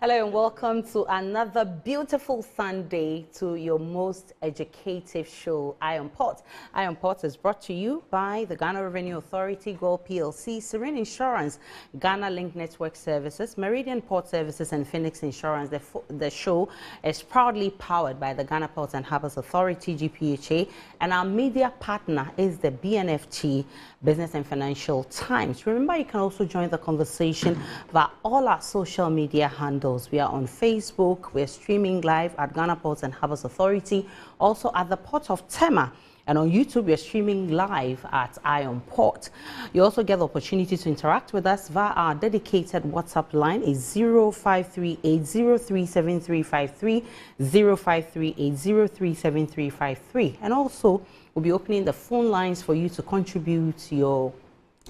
Hello and welcome to another beautiful Sunday to your most educative show, Iron Pot. Iron Pot is brought to you by the Ghana Revenue Authority, Gold PLC, Serene Insurance, Ghana Link Network Services, Meridian Port Services, and Phoenix Insurance. The show is proudly powered by the Ghana Ports and Harbours Authority-GPHA, and our media partner is the BNFT, Business and Financial Times. Remember, you can also join the conversation via all our social media handles. We are on Facebook, we're streaming live at Ghana Ports and Harbours Authority, also at the Port of Tema. And on YouTube, we're streaming live at Iron Port. You also get the opportunity to interact with us via our dedicated WhatsApp line is 0538037353, 0538037353. And also, we'll be opening the phone lines for you to contribute your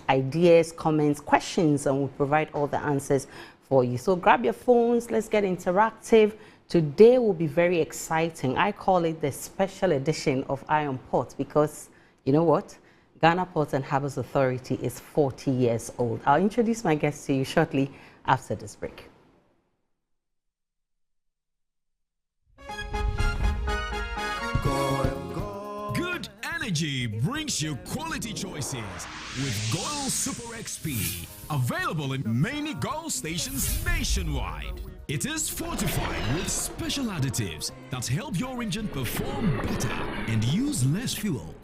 ideas, comments, questions, and we'll provide all the answers for you. So grab your phones, let's get interactive. Today will be very exciting. I call it the special edition of Iron Pot because, you know what? Ghana Ports and Harbours Authority is 40 years old. I'll introduce my guests to you shortly after this break. Good energy brings you quality choices with Goil Super XP. Available in many Goil stations nationwide. It is fortified with special additives that help your engine perform better and use less fuel.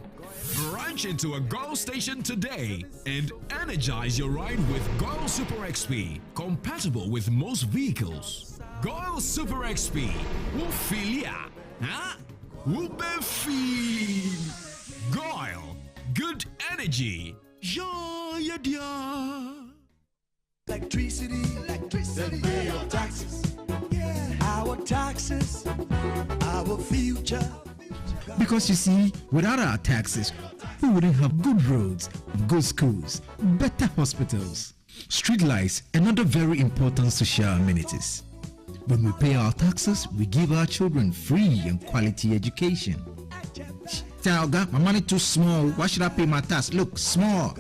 Branch into a Goil station today and energize your ride with Goil Super XP, compatible with most vehicles. Goil Super XP, Wufilia, huh? Wubefi. Goil, good energy. Yeah, yeah. Electricity, then pay your taxes. Yeah. Our taxes, our future. Because you see, without our taxes, we wouldn't have good roads, good schools, better hospitals, street lights, and other very important social amenities. When we pay our taxes, we give our children free and quality education. Talga, my money too small. Why should I pay my tax? Look, small.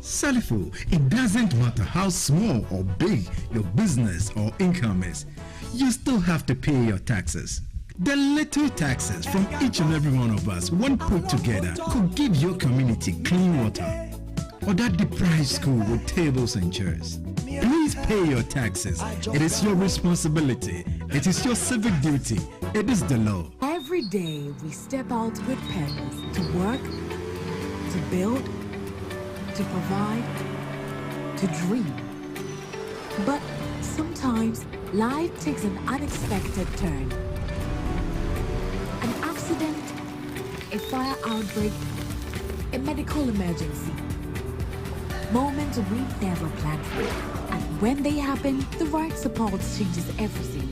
Salifo, it doesn't matter how small or big your business or income is. You still have to pay your taxes. The little taxes from each and every one of us, when put together, could give your community clean water or that deprived school with tables and chairs. Please pay your taxes. It is your responsibility. It is your civic duty. It is the law. Every day we step out with purpose to work, to build, to provide, to dream. But sometimes life takes an unexpected turn. An accident, a fire outbreak, a medical emergency. Moments we never planned for. And when they happen, the right support changes everything.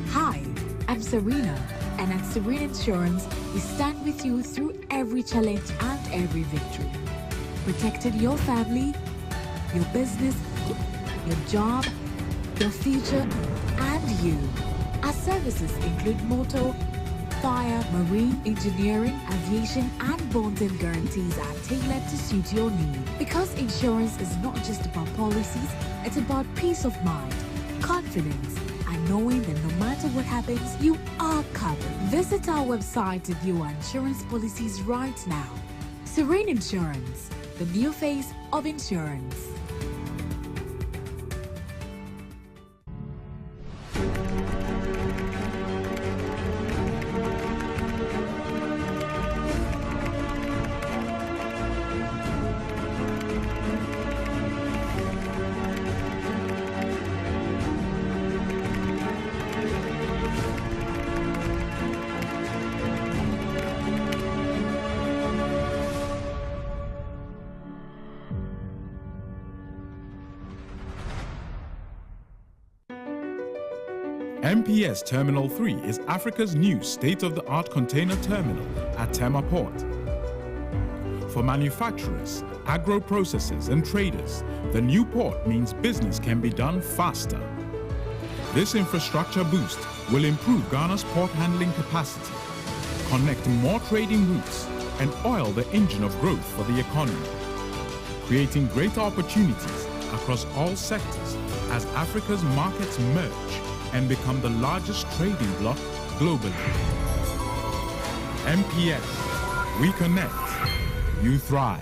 Hi, I'm Serena, and at Serene Insurance, we stand with you through every challenge and every victory. Protecting your family, your business, your job, your future, and you. Our services include motor, fire, marine, engineering, aviation, and bonds and guarantees are tailored to suit your need. Because insurance is not just about policies, it's about peace of mind, confidence, and knowing that no matter what happens, you are covered. Visit our website to view our insurance policies right now. Serene Insurance, the new face of insurance. MPS Terminal 3 is Africa's new state-of-the-art container terminal at Tema Port. For manufacturers, agro-processors and traders, the new port means business can be done faster. This infrastructure boost will improve Ghana's port handling capacity, connect more trading routes, and oil the engine of growth for the economy, creating greater opportunities across all sectors as Africa's markets merge and become the largest trading bloc globally. MPS, we connect, you thrive.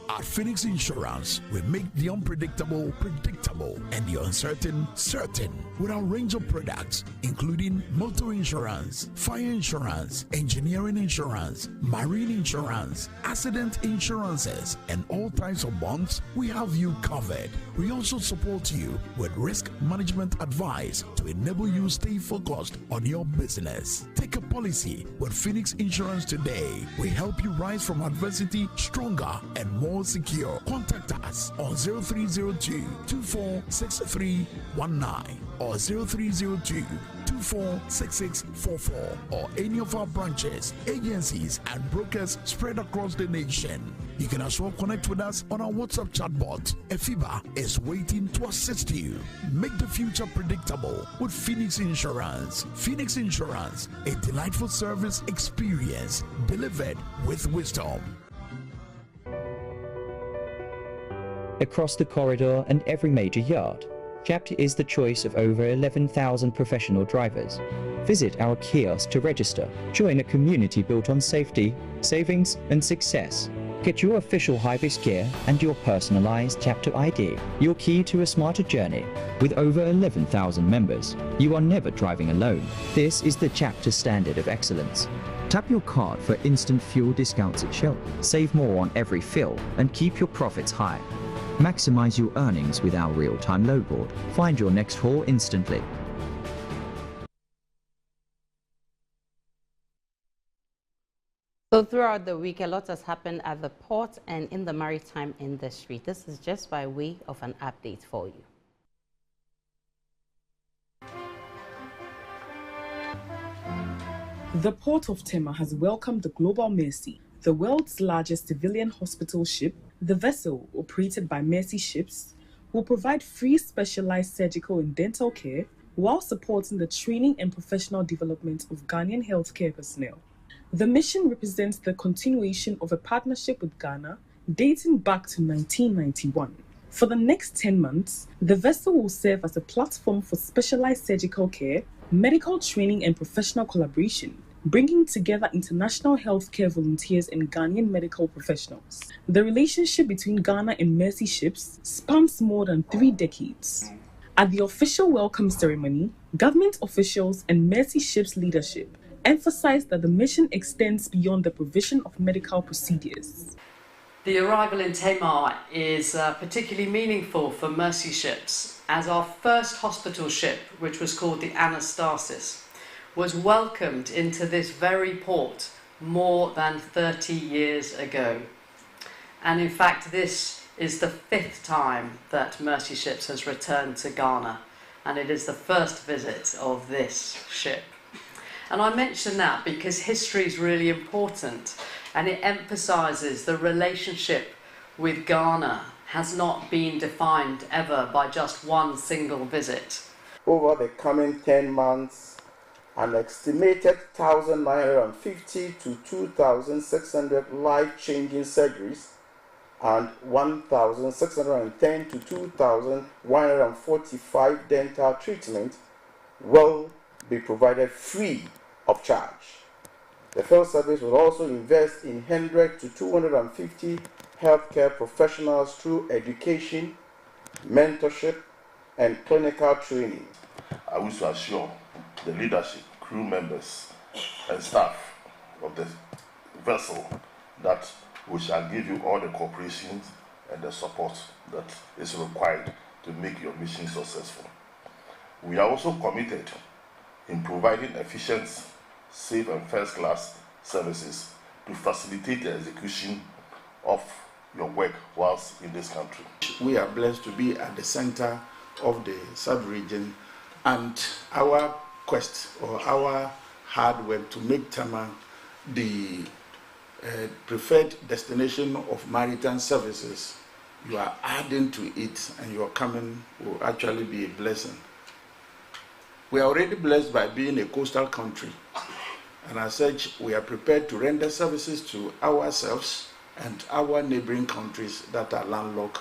At Phoenix Insurance, we make the unpredictable predictable and the uncertain certain with our range of products, including motor insurance, fire insurance, engineering insurance, marine insurance, accident insurances, and all types of bonds. We have you covered. We also support you with risk management advice to enable you stay focused on your business. Take a policy with Phoenix Insurance today. We help you rise from adversity stronger and more secure. Contact us on 0302-246319 or 0302-246644 or any of our branches, agencies, and brokers spread across the nation. You can as well connect with us on our WhatsApp chatbot. Efiba is waiting to assist you. Make the future predictable with Phoenix Insurance. Phoenix Insurance, a delightful service experience delivered with wisdom. Across the corridor and every major yard, JPHA is the choice of over 11,000 professional drivers. Visit our kiosk to register. Join a community built on safety, savings, and success. Get your official high-vis gear and your personalized JPHA ID, your key to a smarter journey. With over 11,000 members, you are never driving alone. This is the JPHA standard of excellence. Tap your card for instant fuel discounts at Shell. Save more on every fill and keep your profits high. Maximize your earnings with our real-time load board. Find your next haul instantly. So throughout the week, a lot has happened at the port and in the maritime industry. This is just by way of an update for you. The port of Tema has welcomed the Global Mercy, the world's largest civilian hospital ship. The vessel, operated by Mercy Ships, will provide free specialized surgical and dental care while supporting the training and professional development of Ghanaian healthcare personnel. The mission represents the continuation of a partnership with Ghana dating back to 1991. For the next 10 months, the vessel will serve as a platform for specialized surgical care, medical training and professional collaboration, bringing together international healthcare volunteers and Ghanaian medical professionals. The relationship between Ghana and Mercy Ships spans more than 3 decades. At the official welcome ceremony, government officials and Mercy Ships leadership emphasized that the mission extends beyond the provision of medical procedures. The arrival in Tema is particularly meaningful for Mercy Ships, as our first hospital ship, which was called the Anastasis, was welcomed into this very port more than 30 years ago. And in fact, this is the 5th time that Mercy Ships has returned to Ghana, and it is the first visit of this ship. And I mention that because history is really important, and it emphasises the relationship with Ghana has not been defined ever by just one single visit. Over the coming 10 months, an estimated 1,950 to 2,600 life-changing surgeries and 1,610 to 2,145 dental treatments will be provided free of charge. The field service will also invest in 100 to 250 healthcare professionals through education, mentorship, and clinical training. I wish to assure the leadership, crew members, and staff of the vessel that we shall give you all the cooperation and the support that is required to make your mission successful. We are also committed in providing efficient, safe, and first-class services to facilitate the execution of your work whilst in this country. We are blessed to be at the center of the sub-region, and our quest or our hard work to make Tema the preferred destination of maritime services, you are adding to it, and your coming will actually be a blessing. We are already blessed by being a coastal country, and as such, we are prepared to render services to ourselves and our neighboring countries that are landlocked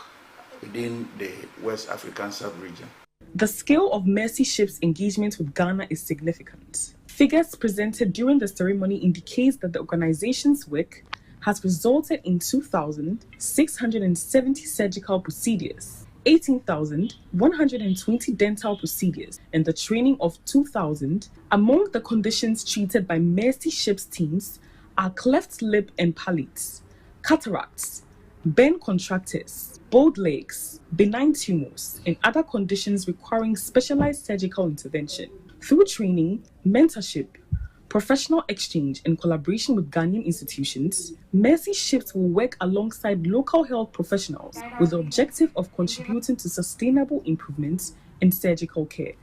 within the West African sub-region. The scale of Mercy Ship's engagement with Ghana is significant. Figures presented during the ceremony indicates that the organization's work has resulted in 2,670 surgical procedures, 18,120 dental procedures, and the training of 2,000. Among the conditions treated by Mercy Ship's teams are cleft lip and palates, cataracts, bone contractures, bowed legs, benign tumors, and other conditions requiring specialized surgical intervention. Through training, mentorship, professional exchange, and collaboration with Ghanaian institutions, Mercy Ships will work alongside local health professionals with the objective of contributing to sustainable improvements in surgical care.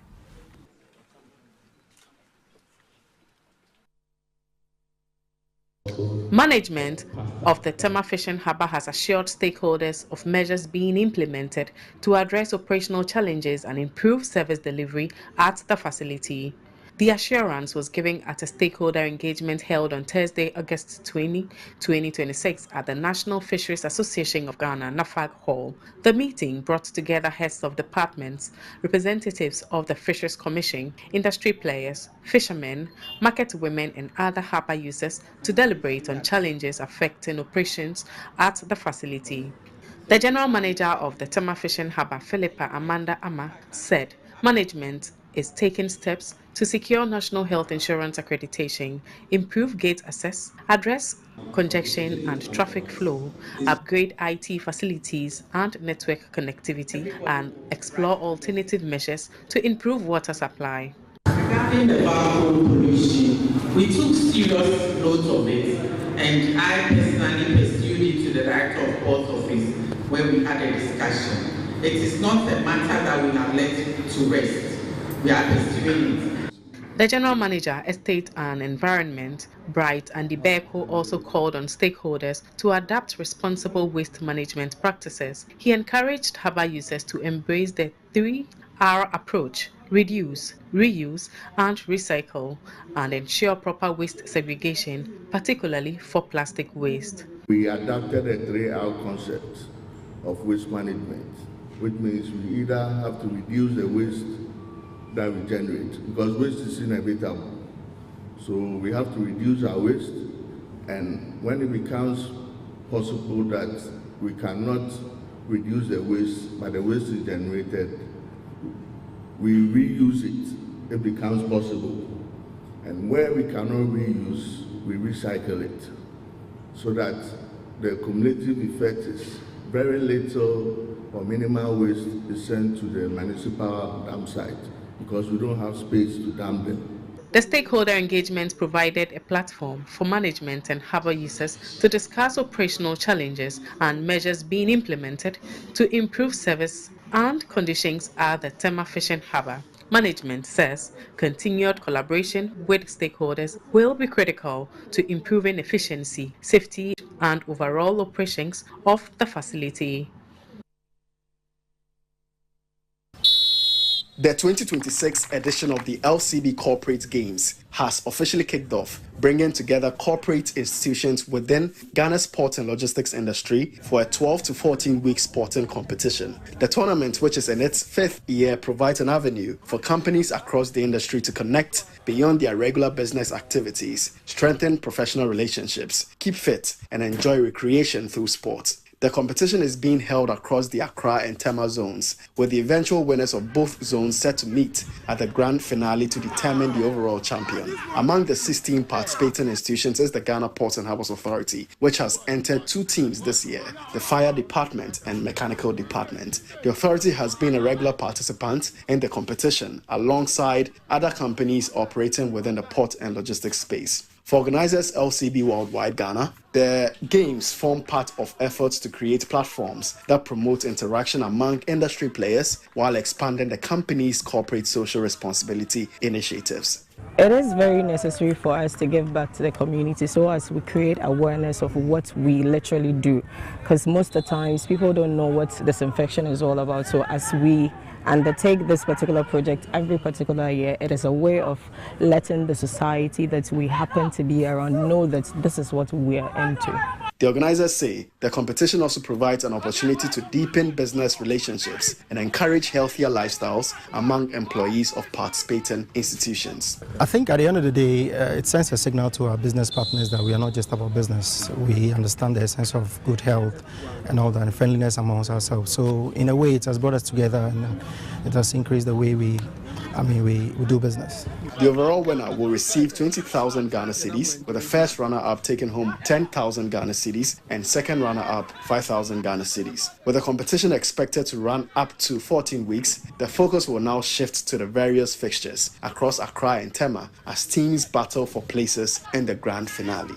Management of the Tema Fishing Harbour has assured stakeholders of measures being implemented to address operational challenges and improve service delivery at the facility. The assurance was given at a stakeholder engagement held on Thursday, August 20, 2026 at the National Fisheries Association of Ghana, NAFAG Hall. The meeting brought together heads of departments, representatives of the Fisheries Commission, industry players, fishermen, market women and other harbour users to deliberate on challenges affecting operations at the facility. The General Manager of the Tema Fishing Harbour, Philippa Amanda Ama, said management is taking steps to secure national health insurance accreditation, improve gate access, address congestion and traffic flow, upgrade IT facilities and network connectivity, and explore alternative measures to improve water supply. Regarding the barcode pollution, we took serious note of it, and I personally pursued it to the Director of Port Office where we had a discussion. It is not a matter that we have let to rest. We are pursuing it. The General Manager, Estate and Environment, Bright and Dibeko also called on stakeholders to adapt responsible waste management practices. He encouraged harbour users to embrace the 3R approach: reduce, reuse and recycle, and ensure proper waste segregation, particularly for plastic waste. We adopted a 3R concept of waste management, which means we either have to reduce the waste that we generate, because waste is inevitable. So we have to reduce our waste, and when it becomes possible that we cannot reduce the waste, but the waste is generated, we reuse it. It becomes possible. And where we cannot reuse, we recycle it, so that the cumulative effect is very little or minimal waste is sent to the municipal dump site, because we don't have space to dump them. The stakeholder engagement provided a platform for management and harbour users to discuss operational challenges and measures being implemented to improve service and conditions at the Tema Fishing Harbour. Management says continued collaboration with stakeholders will be critical to improving efficiency, safety and overall operations of the facility. The 2026 edition of the LCB Corporate Games has officially kicked off, bringing together corporate institutions within Ghana's port and logistics industry for a 12 to 14-week sporting competition. The tournament, which is in its 5th year, provides an avenue for companies across the industry to connect beyond their regular business activities, strengthen professional relationships, keep fit, and enjoy recreation through sport. The competition is being held across the Accra and Tema zones, with the eventual winners of both zones set to meet at the grand finale to determine the overall champion. Among the 16 participating institutions is the Ghana Ports and Harbours Authority, which has entered 2 teams this year, the Fire Department and Mechanical Department. The authority has been a regular participant in the competition, alongside other companies operating within the port and logistics space. For organizers LCB Worldwide Ghana, the games form part of efforts to create platforms that promote interaction among industry players while expanding the company's corporate social responsibility initiatives. It is very necessary for us to give back to the community so as we create awareness of what we literally do, because most of the times people don't know what disinfection is all about. So as we undertake this particular project every particular year, it is a way of letting the society that we happen to be around know that this is what we are into. The organizers say the competition also provides an opportunity to deepen business relationships and encourage healthier lifestyles among employees of participating institutions. I think at the end of the day, it sends a signal to our business partners that we are not just about business. We understand the essence of good health and all that, and friendliness amongst ourselves. So in a way, it has brought us together and it has increased the way we do business. The overall winner will receive 20,000 Ghana cedis, with the first runner-up taking home 10,000 Ghana cedis and second runner-up 5,000 Ghana cedis. With the competition expected to run up to 14 weeks, the focus will now shift to the various fixtures across Accra and Tema as teams battle for places in the grand finale.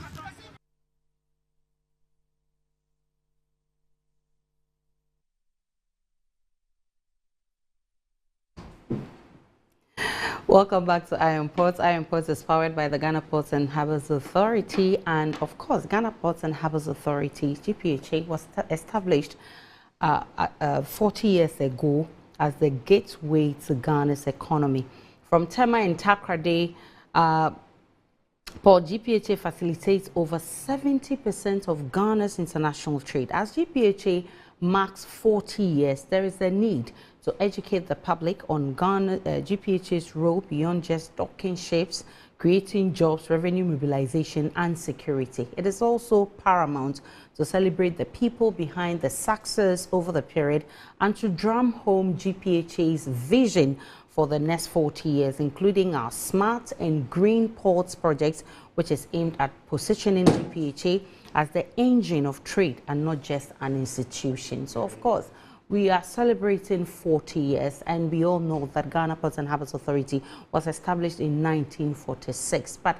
Welcome back to Iron Ports. Iron Ports is powered by the Ghana Ports and Harbours Authority, and of course, Ghana Ports and Harbours Authority, GPHA, was established 40 years ago as the gateway to Ghana's economy. From Tema and Takoradi, Port GPHA facilitates over 70% of Ghana's international trade. As GPHA marks 40 years, there is a need to educate the public on GPHA's role beyond just docking ships, creating jobs, revenue mobilization, and security. It is also paramount to celebrate the people behind the success over the period and to drum home GPHA's vision for the next 40 years, including our smart and green ports projects, which is aimed at positioning GPHA as the engine of trade and not just an institution. So, of course, we are celebrating 40 years, and we all know that Ghana Ports and Harbours Authority was established in 1946. But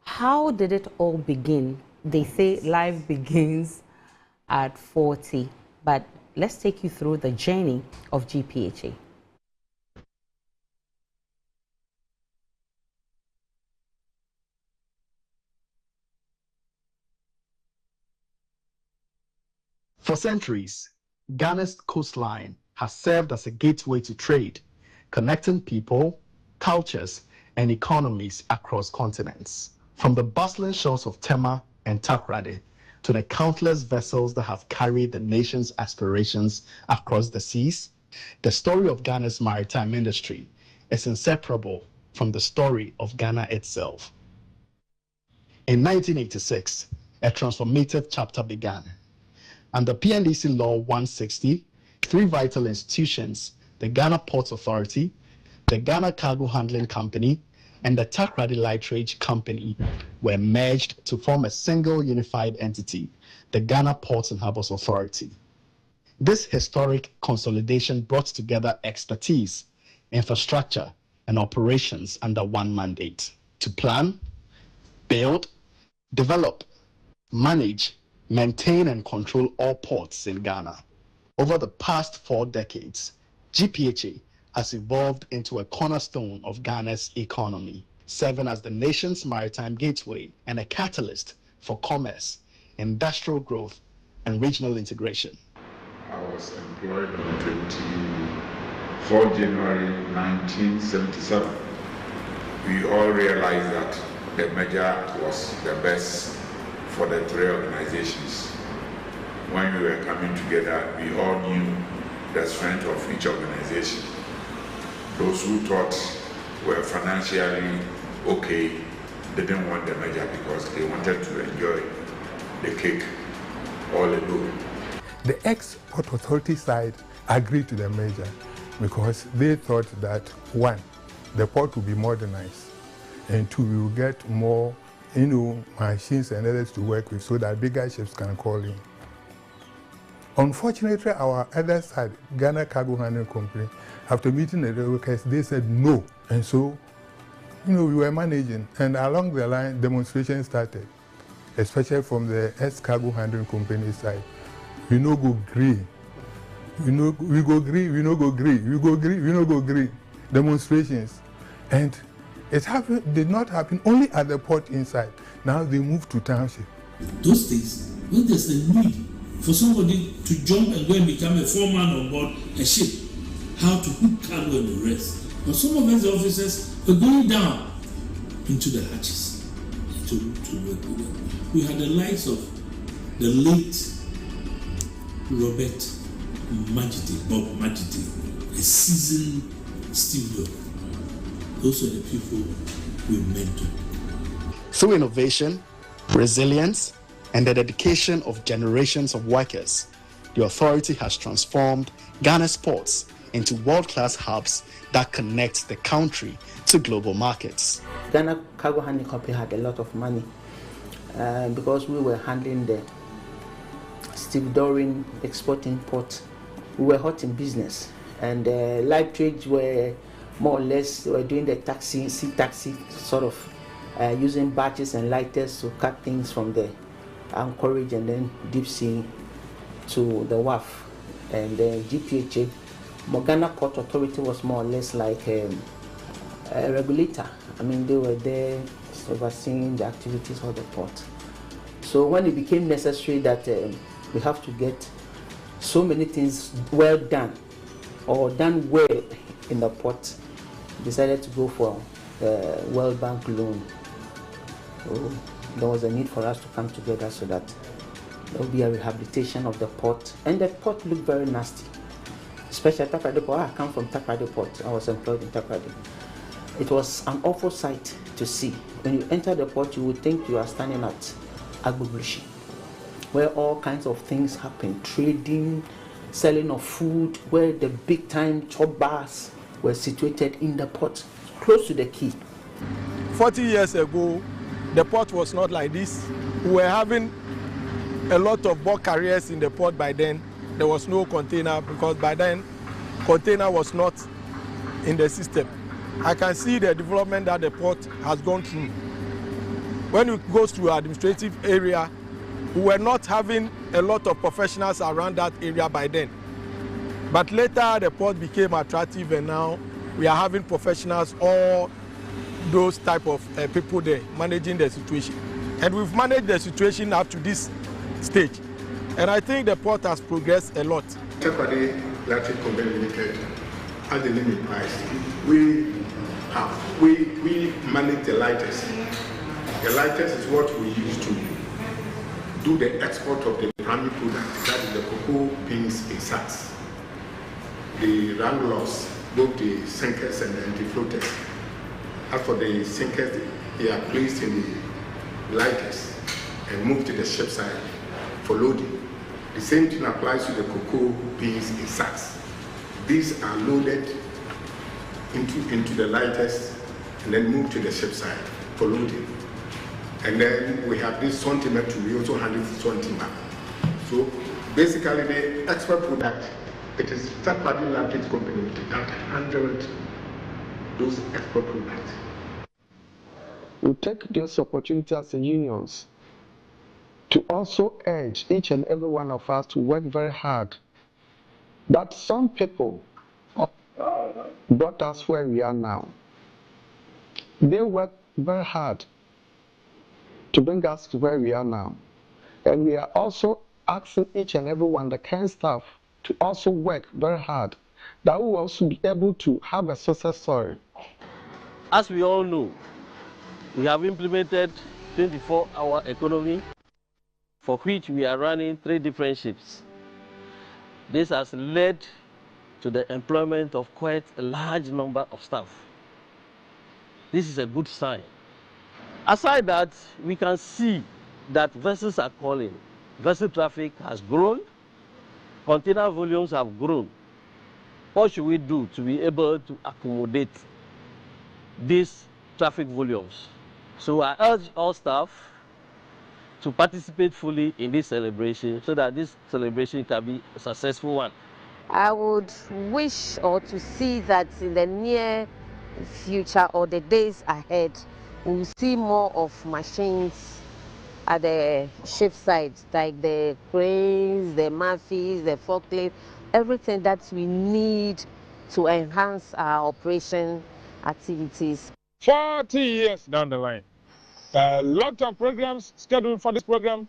how did it all begin? They say life begins at 40, but let's take you through the journey of GPHA. For centuries, Ghana's coastline has served as a gateway to trade, connecting people, cultures, and economies across continents. From the bustling shores of Tema and Takoradi to the countless vessels that have carried the nation's aspirations across the seas, the story of Ghana's maritime industry is inseparable from the story of Ghana itself. In 1986, a transformative chapter began. Under PNDC Law 160, three vital institutions, the Ghana Ports Authority, the Ghana Cargo Handling Company, and the Takoradi Lighterage Company, were merged to form a single unified entity, the Ghana Ports and Harbours Authority. This historic consolidation brought together expertise, infrastructure, and operations under one mandate: to plan, build, develop, manage, maintain and control all ports in Ghana. Over the past 4 decades, GPHA has evolved into a cornerstone of Ghana's economy, serving as the nation's maritime gateway and a catalyst for commerce, industrial growth, and regional integration. I was employed on 24 January 1977. We all realized that the merger was the best for the three organizations. When we were coming together, we all knew the strength of each organization. Those who thought were financially okay didn't want the merger because they wanted to enjoy the cake all alone. The Export Authority side agreed to the merger because they thought that, one, the port will be modernized, and two, we will get more machines and others to work with so that bigger ships can call in. Unfortunately, our other side, Ghana Cargo Handling Company, after meeting the workers, they said no. And so, we were managing, and along the line, demonstrations started, especially from the Cargo Handling Company side. We no go agree. We go agree, we no go agree. We go agree, we no go agree. Demonstrations. And it did not happen only at the port inside. Now they moved to township. Those days, when there's a need for somebody to jump and go and become a foreman on board a ship, how to hook cargo and the rest. But some of us officers were going down into the hatches to work with them. We had the likes of the late Robert Bob Majidi, a seasoned stevedore. Those are the people we mentor. Through innovation, resilience, and the dedication of generations of workers, the Authority has transformed Ghana's ports into world-class hubs that connect the country to global markets. Ghana Cargo Handling Company had a lot of money because we were handling the stevedoring, exporting port. We were hot in business, and live trades were more or less doing the taxi, sea taxi sort of, using batches and lighters to cut things from the anchorage and then deep sea to the wharf. And then GPHA, Ghana Port Authority, was more or less like a regulator. I mean, they were there overseeing the activities of the port. So when it became necessary that we have to get so many things well done or done well in the port, decided to go for a World Bank loan. So there was a need for us to come together so that there will be a rehabilitation of the port. And the port looked very nasty, especially Takoradi Port. I come from Takoradi Port. I was employed in Takoradi. It was an awful sight to see. When you enter the port, you would think you are standing at Agbogbloshie, where all kinds of things happen, trading, selling of food, where the big time chop bars were situated in the port, close to the quay. 40 years ago, the port was not like this. We were having a lot of bulk carriers in the port by then. There was no container because by then, container was not in the system. I can see the development that the port has gone through. When it goes to administrative area, we were not having a lot of professionals around that area by then. But later the port became attractive and now we are having professionals, all those type of people there managing the situation. And we've managed the situation up to this stage. And I think the port has progressed a lot. Takoradi Electric Company Limited, as the name implies, we manage the lighters. The lighters is what we use to do the export of the primary product, that is the cocoa beans in sacks. The ranglers, both the sinkers and the anti-floaters. As for the sinkers, they are placed in the lighters and moved to the ship side for loading. The same thing applies to the cocoa beans in sacks. These are loaded into the lighters and then moved to the ship side for loading. And then we have this sentiment too. We also handle sentiment. So basically the export product, it is third-party Electric Company that handled those export products. We take this opportunity as a unions to also urge each and every one of us to work very hard. That some people brought us where we are now. They work very hard to bring us to where we are now. And we are also asking each and every one, the current staff, to also work very hard, that we will also be able to have a success story. As we all know, we have implemented 24-hour economy, for which we are running 3 different ships. This has led to the employment of quite a large number of staff. This is a good sign. Aside that, we can see that vessels are calling. Vessel traffic has grown, container volumes have grown. What should we do to be able to accommodate these traffic volumes? So I urge all staff to participate fully in this celebration so that this celebration can be a successful one. I would wish or to see that in the near future or the days ahead, we'll see more of machines at the ship side, like the cranes, the Murphys, the forklifts, everything that we need to enhance our operation activities. 40 years down the line, a lot of programs scheduled for this program,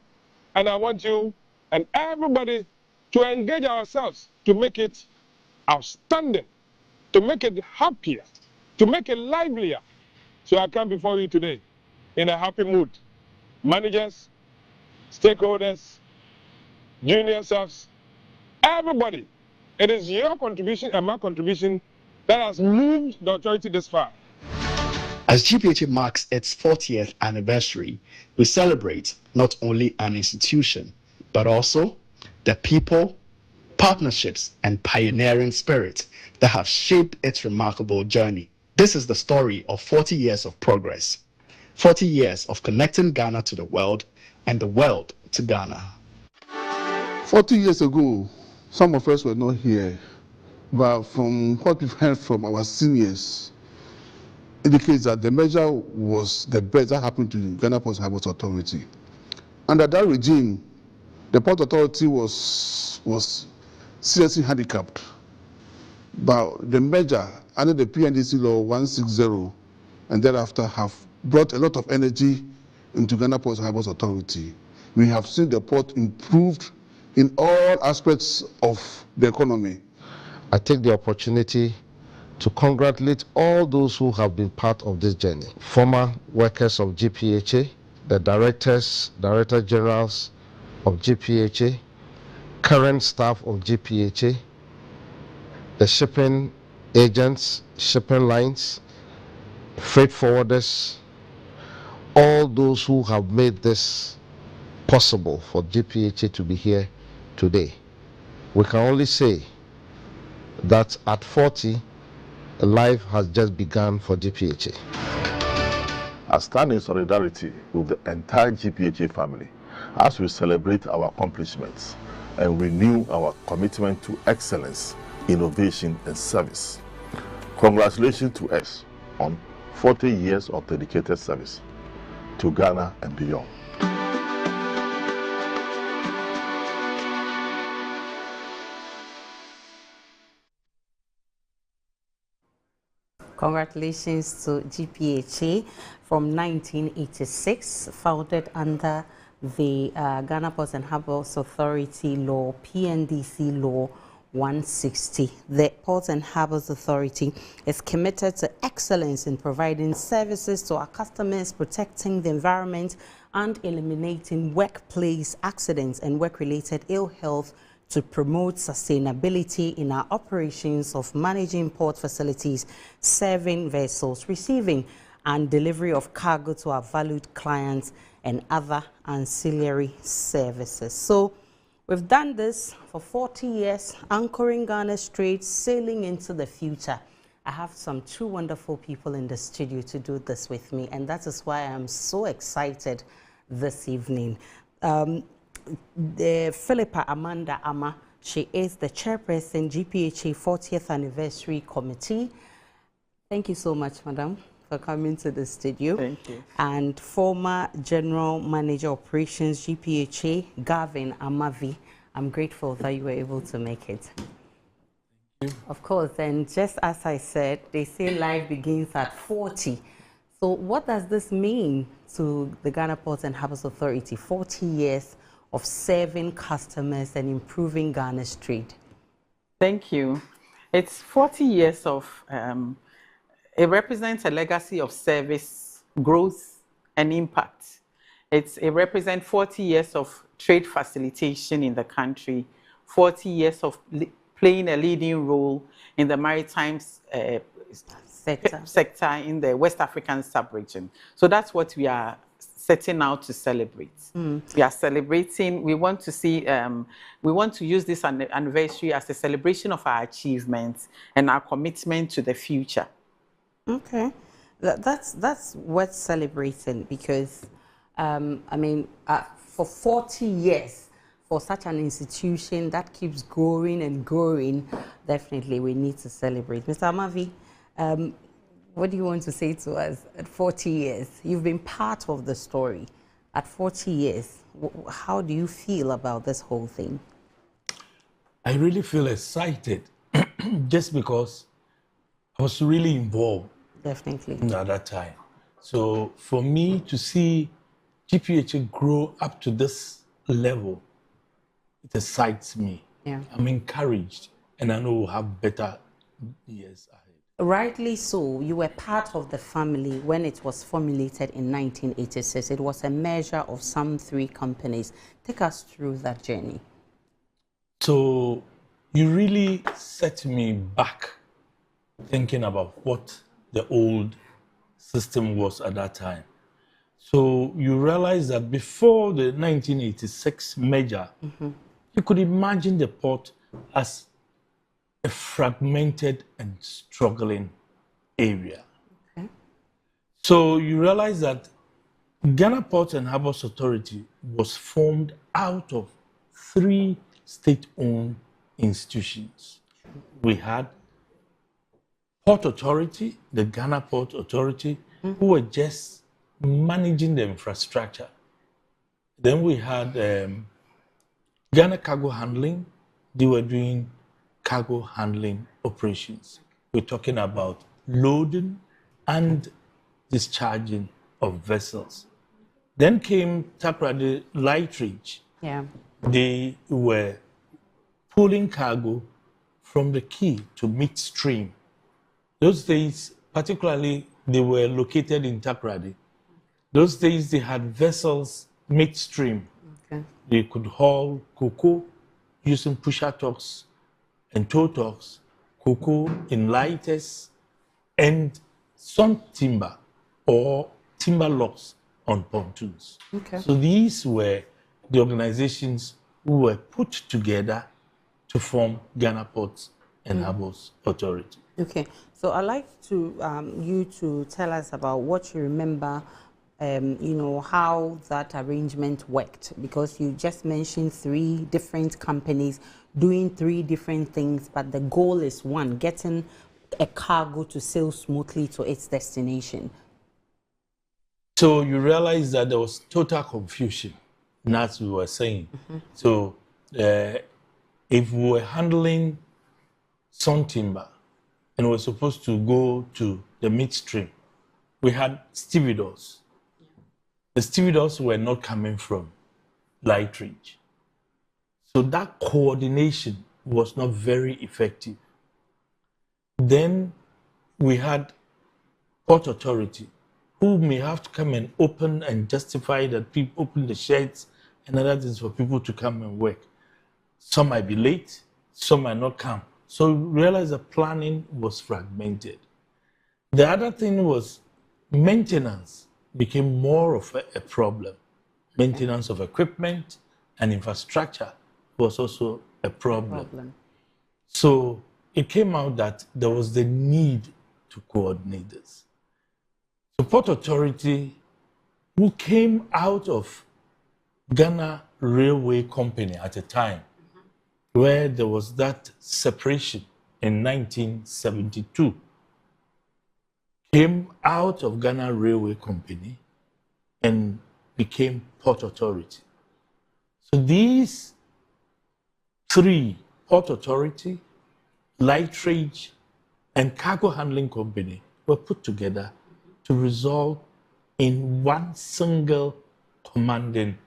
and I want you and everybody to engage ourselves to make it outstanding, to make it happier, to make it livelier. So I come before you today in a happy mood. Managers, stakeholders, junior staffs, everybody. It is your contribution and my contribution that has moved the authority this far. As GPHA marks its 40th anniversary, we celebrate not only an institution, but also the people, partnerships, and pioneering spirit that have shaped its remarkable journey. This is the story of 40 years of progress, 40 years of connecting Ghana to the world and the world to Ghana. 40 years ago, some of us were not here, but from what we've heard from our seniors, indicates that the measure was the best that happened to the Ghana Ports and Harbours Authority. Under that regime, the Port Authority was seriously handicapped. But the measure under the PNDC Law 160 and thereafter have brought a lot of energy into Ghana Ports and Harbours Authority. We have seen the port improved in all aspects of the economy. I take the opportunity to congratulate all those who have been part of this journey. Former workers of GPHA, the directors, director generals of GPHA, current staff of GPHA, the shipping agents, shipping lines, freight forwarders, all those who have made this possible for GPHA to be here today. We can only say that at 40, life has just begun for GPHA. I stand in solidarity with the entire GPHA family as we celebrate our accomplishments and renew our commitment to excellence, innovation, and service. Congratulations to us on 40 years of dedicated service to Ghana and beyond. Congratulations to GPHA from 1986, founded under the Ghana Ports and Harbours Authority Law, PNDC Law 160. The Ports and Harbours Authority is committed to excellence in providing services to our customers, protecting the environment, and eliminating workplace accidents and work-related ill health to promote sustainability in our operations of managing port facilities, serving vessels, receiving and delivery of cargo to our valued clients, and other ancillary services. So we've done this for 40 years, anchoring Ghana's trade, sailing into the future. I have two wonderful people in the studio to do this with me, and that is why I'm so excited this evening. Philippa Amanda Ama, she is the chairperson, GPHA 40th Anniversary Committee. Thank you so much, madam, for coming to the studio. Thank you. And former General Manager Operations, GPHA, Gavin Amavi. I'm grateful that you were able to make it. Of course, and just as I said, they say life begins at 40. So what does this mean to the Ghana Ports and Harbours Authority? 40 years of serving customers and improving Ghana's trade. Thank you. It's 40 years of, it represents a legacy of service, growth, and impact. It represents 40 years of trade facilitation in the country, 40 years of playing a leading role in the maritime sector in the West African sub-region. So that's what we are setting out to celebrate. We are celebrating, we want to see, we want to use this anniversary as a celebration of our achievements and our commitment to the future. Okay, that's worth celebrating because, I mean, for 40 years, for such an institution that keeps growing and growing, definitely we need to celebrate. Mr. Amavi, what do you want to say to us at 40 years? You've been part of the story. At 40 years, how do you feel about this whole thing? I really feel excited just because I was really involved. Definitely. At that time. So for me to see GPHA grow up to this level, it excites me. Yeah. I'm encouraged and I know we'll have better years ahead. Rightly so. You were part of the family when it was formulated in 1986. It was a measure of some 3 companies. Take us through that journey. So you really set me back thinking about what the old system was at that time. So you realize that before the 1986 merger, you could imagine the port as a fragmented and struggling area. Okay. So you realize that Ghana Ports and Harbours Authority was formed out of 3 state-owned institutions. We had Port Authority, the Ghana Port Authority, who were just managing the infrastructure. Then we had Ghana Cargo Handling. They were doing cargo handling operations. We're talking about loading and discharging of vessels. Then came Takoradi Lightridge. Yeah. They were pulling cargo from the quay to midstream. Those days, particularly, they were located in Takoradi. Those days, they had vessels midstream. Okay. They could haul cocoa using pusher tugs and tow tugs, cocoa in lighters, and some timber or timber logs on pontoons. Okay. So these were the organizations who were put together to form Ghana Ports and Harbours Authority. Okay, so I'd like to you to tell us about what you remember, you know, how that arrangement worked, because you just mentioned 3 different companies doing 3 different things, but the goal is one, getting a cargo to sail smoothly to its destination. So you realize that there was total confusion, as we were saying. So if we were handling some timber and we're supposed to go to the midstream, we had stevedores. The stevedores were not coming from Lightridge. So that coordination was not very effective. Then we had Port Authority, who may have to come and open and justify that people open the sheds and other things for people to come and work. Some might be late, some might not come. So realize the planning was fragmented. The other thing was maintenance became more of a problem. Maintenance of equipment and infrastructure was also a problem. So it came out that there was the need to coordinate this. The Port Authority, who came out of Ghana Railway Company at a time, where there was that separation in 1972, came out of Ghana Railway Company and became Port Authority. So these 3, Port Authority, Lightridge, and Cargo Handling Company, were put together to result in one single commanding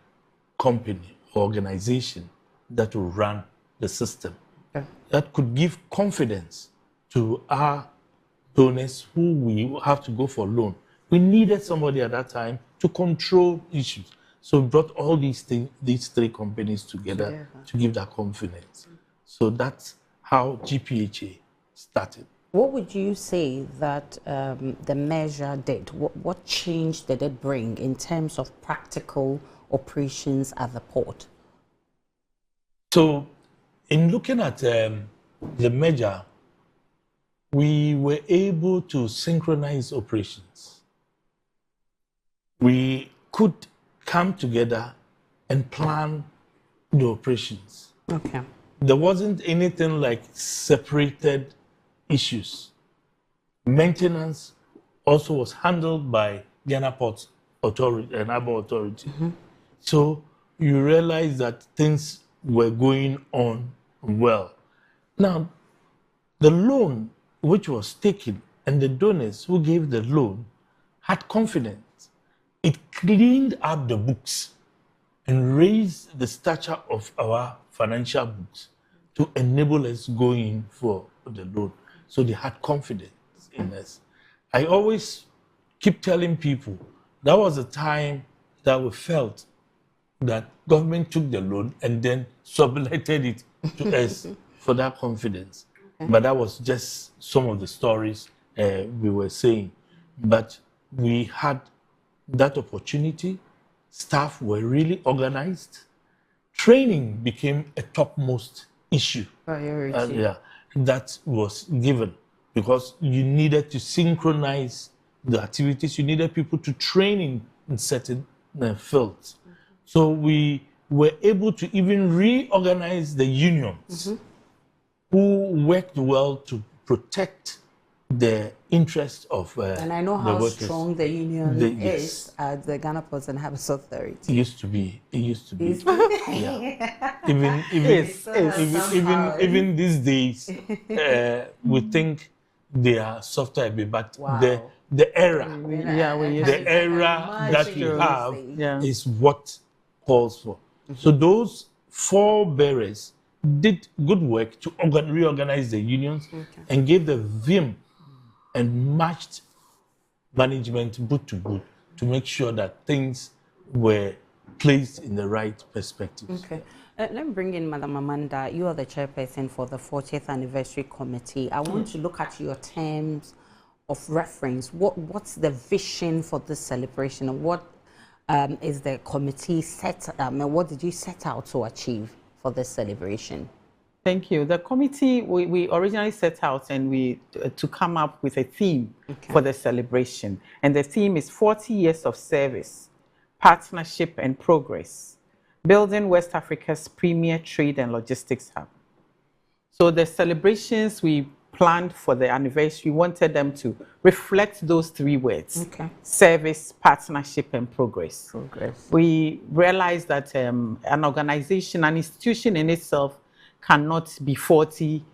company, organization that will run the system. Okay. That could give confidence to our donors who we have to go for loan. We needed somebody at that time to control issues. So we brought all these 3 companies together to give that confidence. So that's how GPHA started. What would you say that the measure did? What change did it bring in terms of practical operations at the port? So in looking at the measure, we were able to synchronize operations. We could come together and plan the operations. Okay. There wasn't anything like separated issues. Maintenance also was handled by Ghana Ports Authority and Harbour Authority. So you realize that things were going on well. Now, the loan which was taken and the donors who gave the loan had confidence. It cleaned up the books and raised the stature of our financial books to enable us going for the loan. So they had confidence in us. I always keep telling people that was the time that we felt that government took the loan and then subletted it to us for that confidence. Okay. But that was just some of the stories we were saying. But we had that opportunity. Staff were really organized. Training became a topmost issue. Priority. That was given because you needed to synchronize the activities. You needed people to train in certain fields. So we were able to even reorganize the unions who worked well to protect the interest of and I know how strong the union is at the Ghana Ports and Harbours Authority. It used to be. Yeah. Even these days, we think they are softer a bit, but the era that we have is what calls for. So those four bearers did good work to reorganize the unions and gave the vim and matched management boot to boot to make sure that things were placed in the right perspective. Okay. Let me bring in Madam Amanda. You are the chairperson for the 40th Anniversary Committee. I want to look at your terms of reference. What's the vision for this celebration? And what is the committee and what did you set out to achieve for this celebration? Thank you. The committee, we originally set out and to come up with a theme for the celebration. And the theme is 40 years of service, partnership and progress, building West Africa's premier trade and logistics hub. So the celebrations we planned for the anniversary, we wanted them to reflect those three words, service, partnership and progress. We realized that an organization, an institution in itself cannot be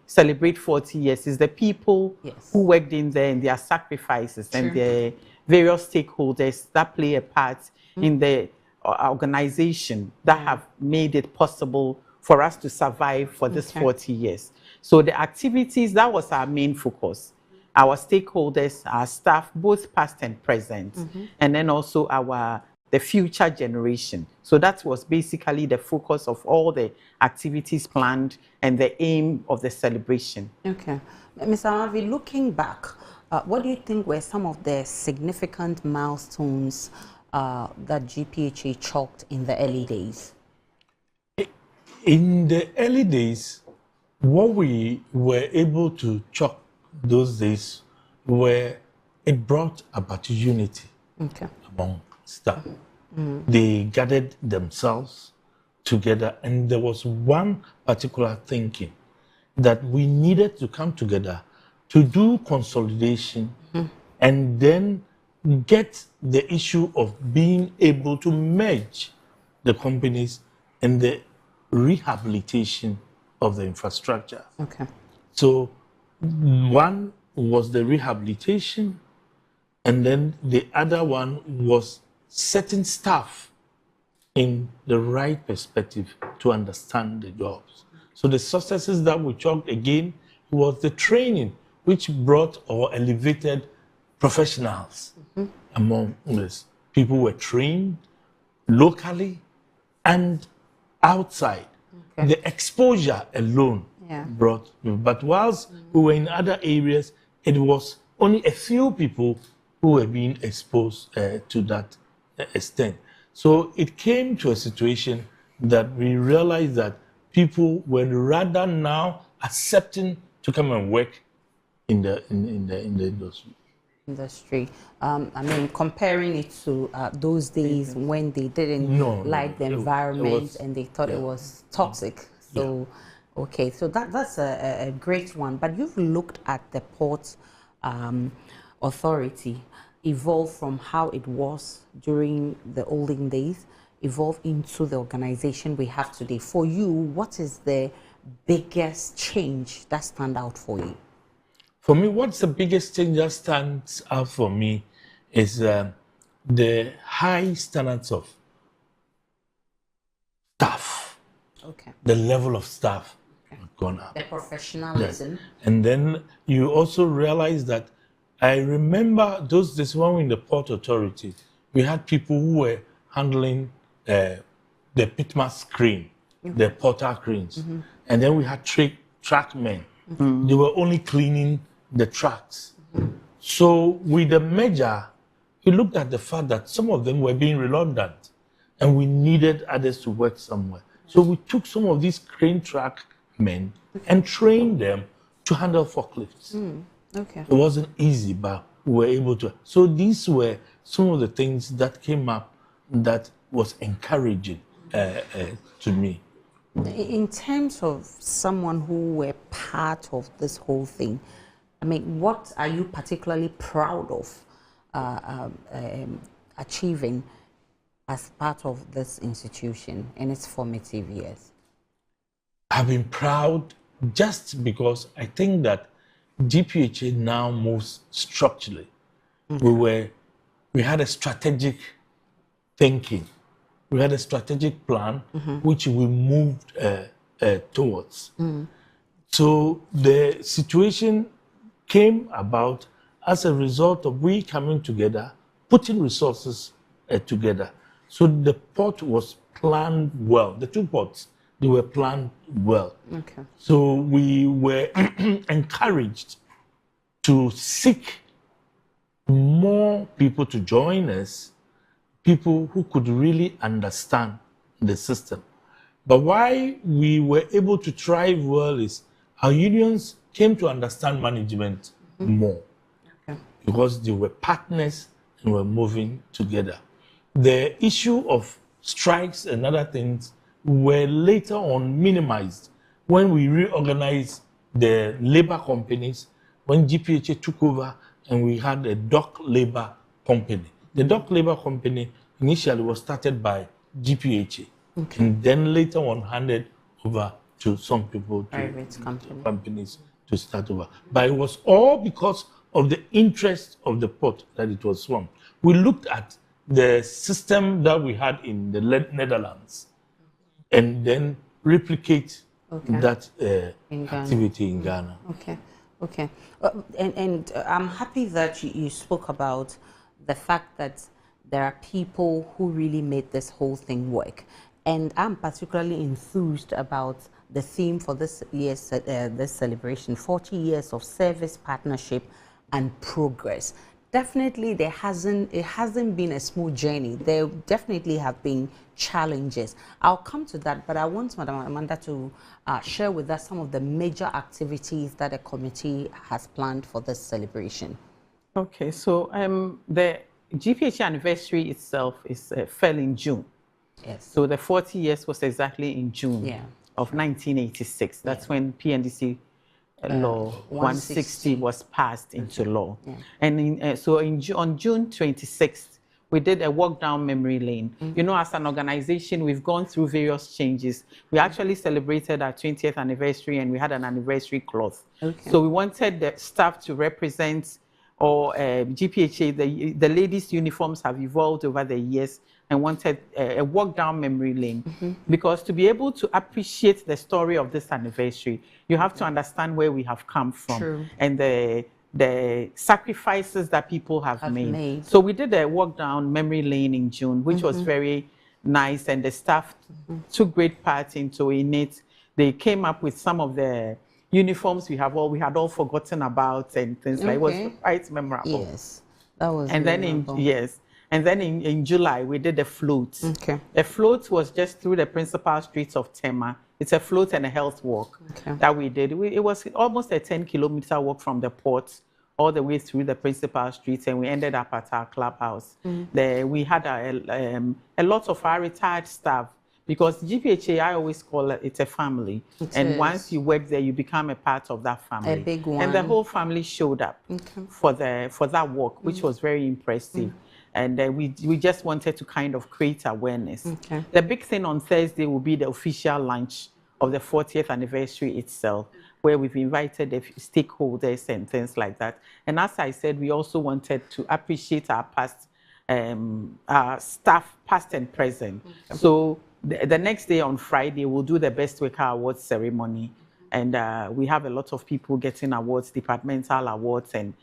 celebrate 40 years. It's the people who worked in there and their sacrifices and their various stakeholders that play a part in the organization that have made it possible for us to survive for this 40 years. So the activities, that was our main focus. Our stakeholders, our staff, both past and present, and then also the future generation. So that was basically the focus of all the activities planned and the aim of the celebration. Okay. Mr. Harvey, looking back, what do you think were some of the significant milestones that GPHA chalked in the early days? In the early days, what we were able to chalk those days were it brought about unity among staff. They gathered themselves together, and there was one particular thinking that we needed to come together to do consolidation and then get the issue of being able to merge the companies and the rehabilitation of the infrastructure. So one was the rehabilitation, and then the other one was setting staff in the right perspective to understand the jobs. So the successes that we chalked again was the training, which brought or elevated professionals among us. People were trained locally and outside. The exposure alone brought, but whilst we were in other areas, it was only a few people who were being exposed to that extent. So it came to a situation that we realized that people were rather now accepting to come and work in the industry. I mean, comparing it to those days when they didn't like the environment and they thought it was toxic. So, okay, so that's a great one. But you've looked at the Port Authority evolve from how it was during the olden days, evolve into the organization we have today. For you, what is the biggest change that stands out for you? For me, what's the biggest change that stands out for me is the high standards of staff. The level of staff have gone up. The professionalism. And then you also realize that I remember those days when we were in the Port Authority, we had people who were handling the pitmas crane, the porter cranes. And then we had track men. They were only cleaning the tracks. So with the merger, we looked at the fact that some of them were being redundant and we needed others to work somewhere. So we took some of these crane track men and trained them to handle forklifts. Okay. It wasn't easy, but we were able to. So these were some of the things that came up that was encouraging to me. In terms of someone who were part of this whole thing, I mean, what are you particularly proud of achieving as part of this institution in its formative years? I've been proud just because I think that GPHA now moves structurally. We had a strategic thinking. We had a strategic plan which we moved towards. So the situation came about as a result of we coming together, putting resources together. So the port was planned well. The two ports, they were planned well. Okay. So we were encouraged to seek more people to join us, people who could really understand the system. But why we were able to thrive well is our unions came to understand management more because they were partners and were moving together. The issue of strikes and other things were later on minimized when we reorganized the labor companies, when GPHA took over and we had a dock labor company. The dock labor company initially was started by GPHA and then later on handed over to some people, Private companies to start over. But it was all because of the interest of the port that it was formed. We looked at the system that we had in the Netherlands and then replicate that activity in Ghana. Okay. And I'm happy that you spoke about the fact that there are people who really made this whole thing work. And I'm particularly enthused about the theme for this year's this celebration, 40 years of service, partnership, and progress. Definitely, it hasn't been a smooth journey. There definitely have been challenges. I'll come to that, but I want Madam Amanda to share with us some of the major activities that the committee has planned for this celebration. Okay, so the GPHA anniversary itself is fell in June. Yes. So the 40 years was exactly in June of 1986. That's when PNDC Law 160 was passed into law. And on June 26th, we did a walk down memory lane. You know, as an organization, we've gone through various changes. We actually celebrated our 20th anniversary and we had an anniversary cloth. So we wanted the staff to represent, or GPHA, the ladies' uniforms have evolved over the years, and wanted a walk down memory lane. Because to be able to appreciate the story of this anniversary, you have to understand where we have come from and the sacrifices that people have made. So we did a walk down memory lane in June, which was very nice, and the staff took great part into it. They came up with some of the uniforms we had all forgotten about and things like. It was quite memorable. Yes, that was. And memorable. then in July we did a float. The float was just through the principal streets of Tema. It's a float and a health walk that we did. It was almost a 10-kilometer walk from the port all the way through the principal streets, and we ended up at our clubhouse. We had a lot of our retired staff, because GPHA, I always call it a family. Once you work there, you become a part of that family. A big one. And the whole family showed up for that walk, which was very impressive. And we just wanted to kind of create awareness. The big thing on Thursday will be the official launch of the 40th anniversary itself, where we've invited the stakeholders and things like that. And as I said, we also wanted to appreciate our past staff, past and present. So the next day on Friday, we'll do the Best Worker Awards ceremony. And we have a lot of people getting awards, departmental awards and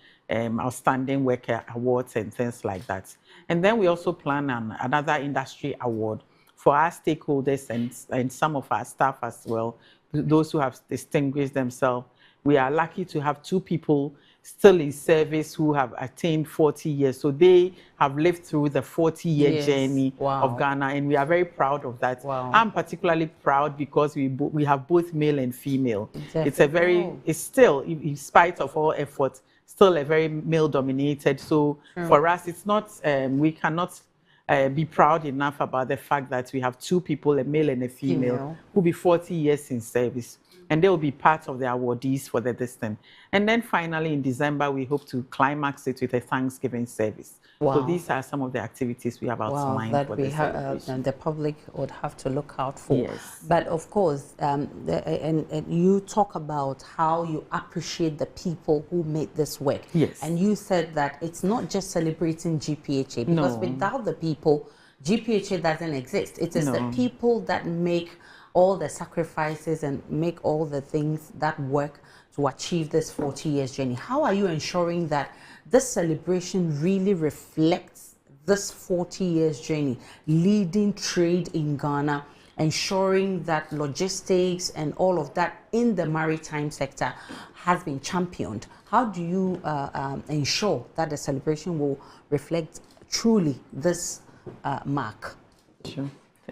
outstanding worker awards and things like that. And then we also plan another industry award for our stakeholders and some of our staff as well, those who have distinguished themselves. We are lucky to have 2 people still in service who have attained 40 years. So they have lived through the 40-year journey of Ghana, and we are very proud of that. I'm particularly proud because we have both male and female. It's still, in spite of all efforts, still a very male-dominated. So for us, it's not, we cannot be proud enough about the fact that we have 2 people, a male and a female, who will be 40 years in service. And they will be part of the awardees for the distance. And then finally, in December, we hope to climax it with a Thanksgiving service. So these are some of the activities we have outlined that for we the celebration. and the public would have to look out for. Yes. But of course, and you talk about how you appreciate the people who made this work. Yes. And you said that it's not just celebrating GPHA, because without the people, GPHA doesn't exist. It is the people that make all the sacrifices and make all the things that work to achieve this 40 years journey. How are you ensuring that this celebration really reflects this 40 years journey, leading trade in Ghana, ensuring that logistics and all of that in the maritime sector has been championed? How do you ensure that the celebration will reflect truly this mark? Sure.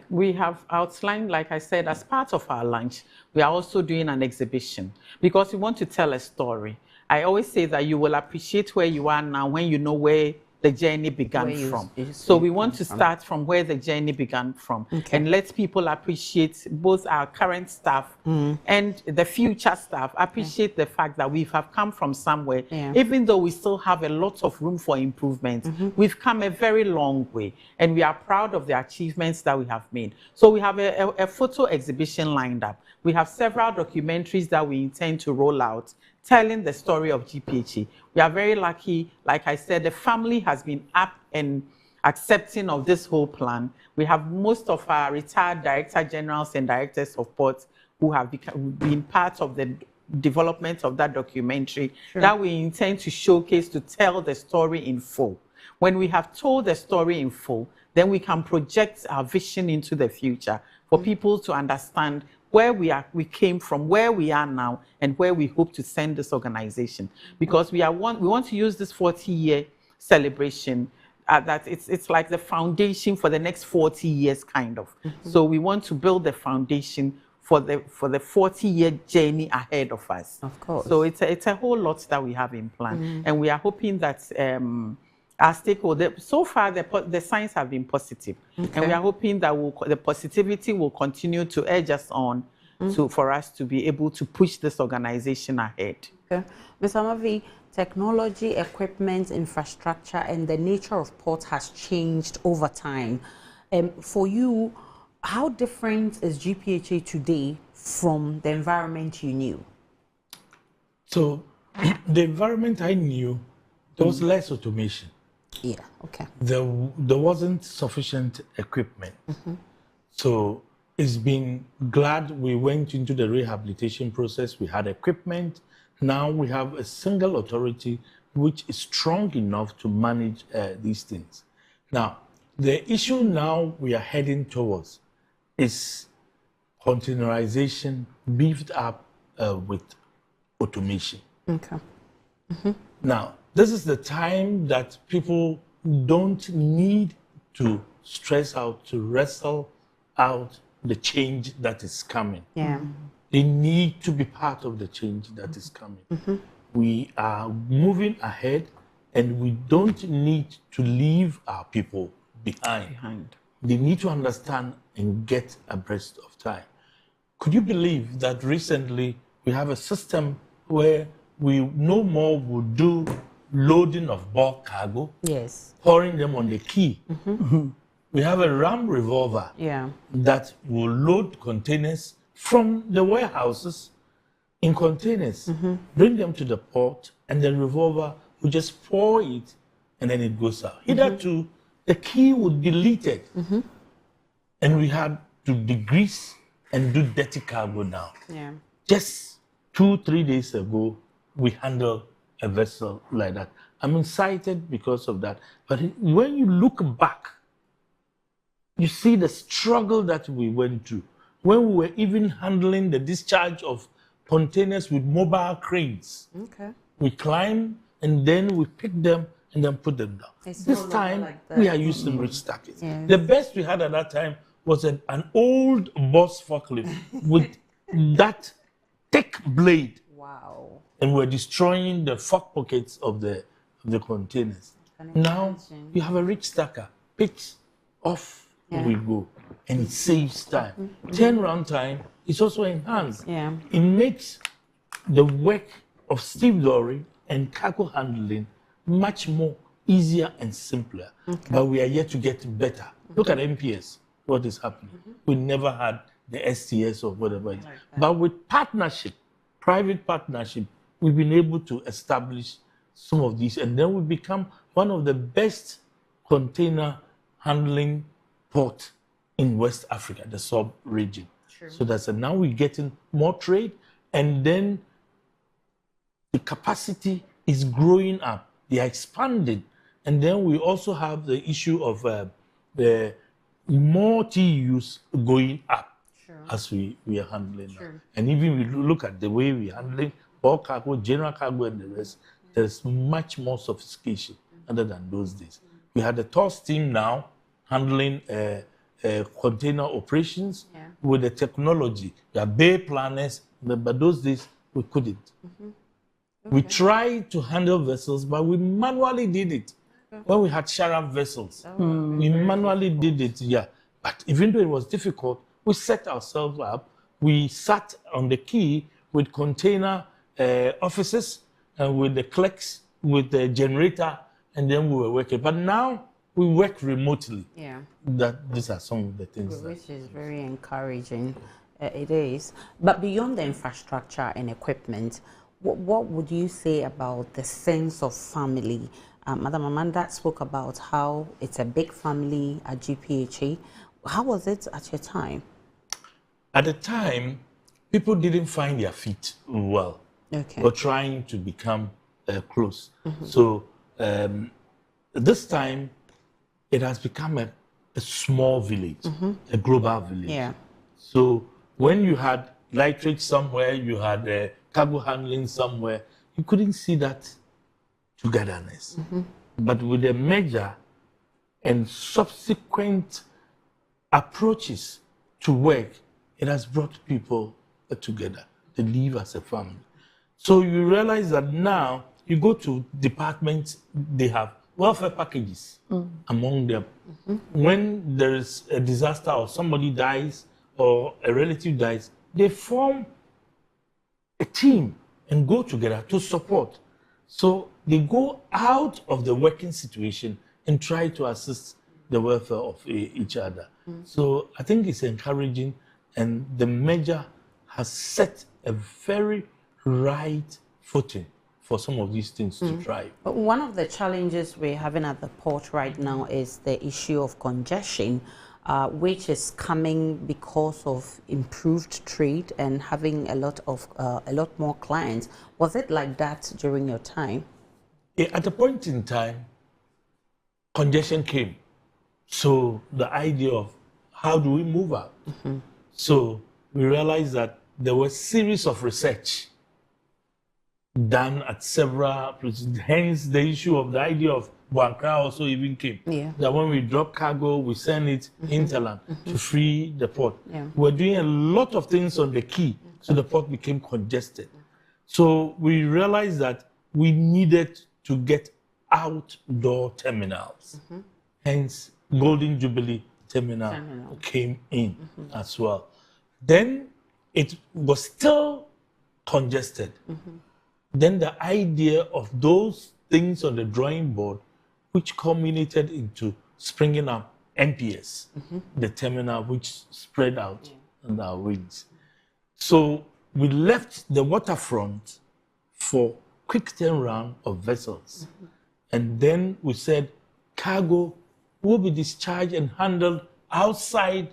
We have outlined, like I said, as part of our lunch, we are also doing an exhibition because we want to tell a story. I always say that you will appreciate where you are now when you know where the journey began from. So we want to start from where the journey began from and let people appreciate both our current staff and the future staff, appreciate the fact that we have come from somewhere. Even though we still have a lot of room for improvement, we've come a very long way and we are proud of the achievements that we have made. So we have a photo exhibition lined up. We have several documentaries that we intend to roll out telling the story of GPHA. We are very lucky. Like I said, the family has been up and accepting of this whole plan. We have most of our retired director generals and directors of ports who have been part of the development of that documentary that we intend to showcase to tell the story in full. When we have told the story in full, then we can project our vision into the future for people to understand where we came from, where we are now, and where we hope to send this organization. Because we want to use this 40-year celebration that it's like the foundation for the next 40 years, kind of. So we want to build the foundation for the 40-year journey ahead of us. Of course. So it's a whole lot that we have in plan, and we are hoping that our stakeholders, so far the signs have been positive, and we are hoping that the positivity will continue to urge us on for us to be able to push this organization ahead. Mr. Mavi, technology, equipment, infrastructure, and the nature of ports has changed over time. For you, how different is GPHA today from the environment you knew? So, the environment I knew, there was less automation. Yeah, okay. There wasn't sufficient equipment. So it's been glad we went into the rehabilitation process. We had equipment. Now we have a single authority which is strong enough to manage these things. Now, the issue now we are heading towards is containerization beefed up with automation. Okay. Now, this is the time that people don't need to stress out, to wrestle out the change that is coming. Yeah. They need to be part of the change that is coming. We are moving ahead and we don't need to leave our people behind. They need to understand and get abreast of time. Could you believe that recently we have a system where we no more would do loading of bulk cargo, pouring them on the quay. We have a ram revolver that will load containers from the warehouses in containers, bring them to the port, and the revolver will just pour it, and then it goes out. Hitherto, the quay would be deleted, and we had to degrease and do dirty cargo now. Just 2-3 days ago, we handled a vessel like that. I'm excited because of that. But when you look back You see the struggle that we went through when we were even handling the discharge of containers with mobile cranes. Okay. We climb and then we pick them and then put them down. This time, we are using rich stackers. Yes. The best we had at that time was an old Boss forklift with that thick blade. Wow. And we're destroying the fork pockets of the containers. Now, you have a rich stacker, picks off, we go, and it saves time. Turnaround time is also enhanced. Yeah. It makes the work of stevedoring and cargo handling much more easier and simpler. But we are yet to get better. Look at MPS, what is happening. We never had the STS or whatever it is. But with partnership, private partnership, we've been able to establish some of these, and then we become one of the best container handling port in West Africa, the sub-region. So that's now we're getting more trade, and then the capacity is growing up. They are expanding. And then we also have the issue of the more TEUs going up as we are handling now. And even we look at the way we're handling bulk cargo, general cargo, and the rest, there's much more sophistication other than those days. We had a TOS team now handling container operations with the technology. We have bay planners, but those days we couldn't. We tried to handle vessels, but we manually did it. When we had Sharaf vessels, we manually did it, But even though it was difficult, we set ourselves up. We sat on the quay with container officers and with the clerks, with the generator, and then we were working. But now we work remotely. These are some of the things. Which is very encouraging. It is. But beyond the infrastructure and equipment, what would you say about the sense of family? Madam Amanda spoke about how it's a big family at GPHA. How was it at your time? At the time, people didn't find their feet well. Or trying to become close. So this time, it has become a small village, a global village. So when you had nitrate somewhere, you had cargo handling somewhere, you couldn't see that togetherness. But with the merger and subsequent approaches to work, it has brought people together. They live as a family. So you realize that now you go to departments, they have welfare packages among them. When there is a disaster or somebody dies or a relative dies, they form a team and go together to support. So they go out of the working situation and try to assist the welfare of each other. So I think it's encouraging, and the merger has set a very right footing for some of these things to thrive. But one of the challenges we're having at the port right now is the issue of congestion, which is coming because of improved trade and having a lot more clients. Was it like that during your time? At a point in time, congestion came. So the idea of how do we move out? So we realized that there was a series of research done at several places. Hence the issue of the idea of Buankra also even came. That when we drop cargo, we send it interland to free the port. We're doing a lot of things on the quay, so the port became congested. So we realized that we needed to get outdoor terminals. Hence, Golden Jubilee terminal came in as well. Then it was still congested. Then the idea of those things on the drawing board, which culminated into springing up MPS, the terminal which spread out on our wings. So we left the waterfront for quick turnaround of vessels. And then we said cargo will be discharged and handled outside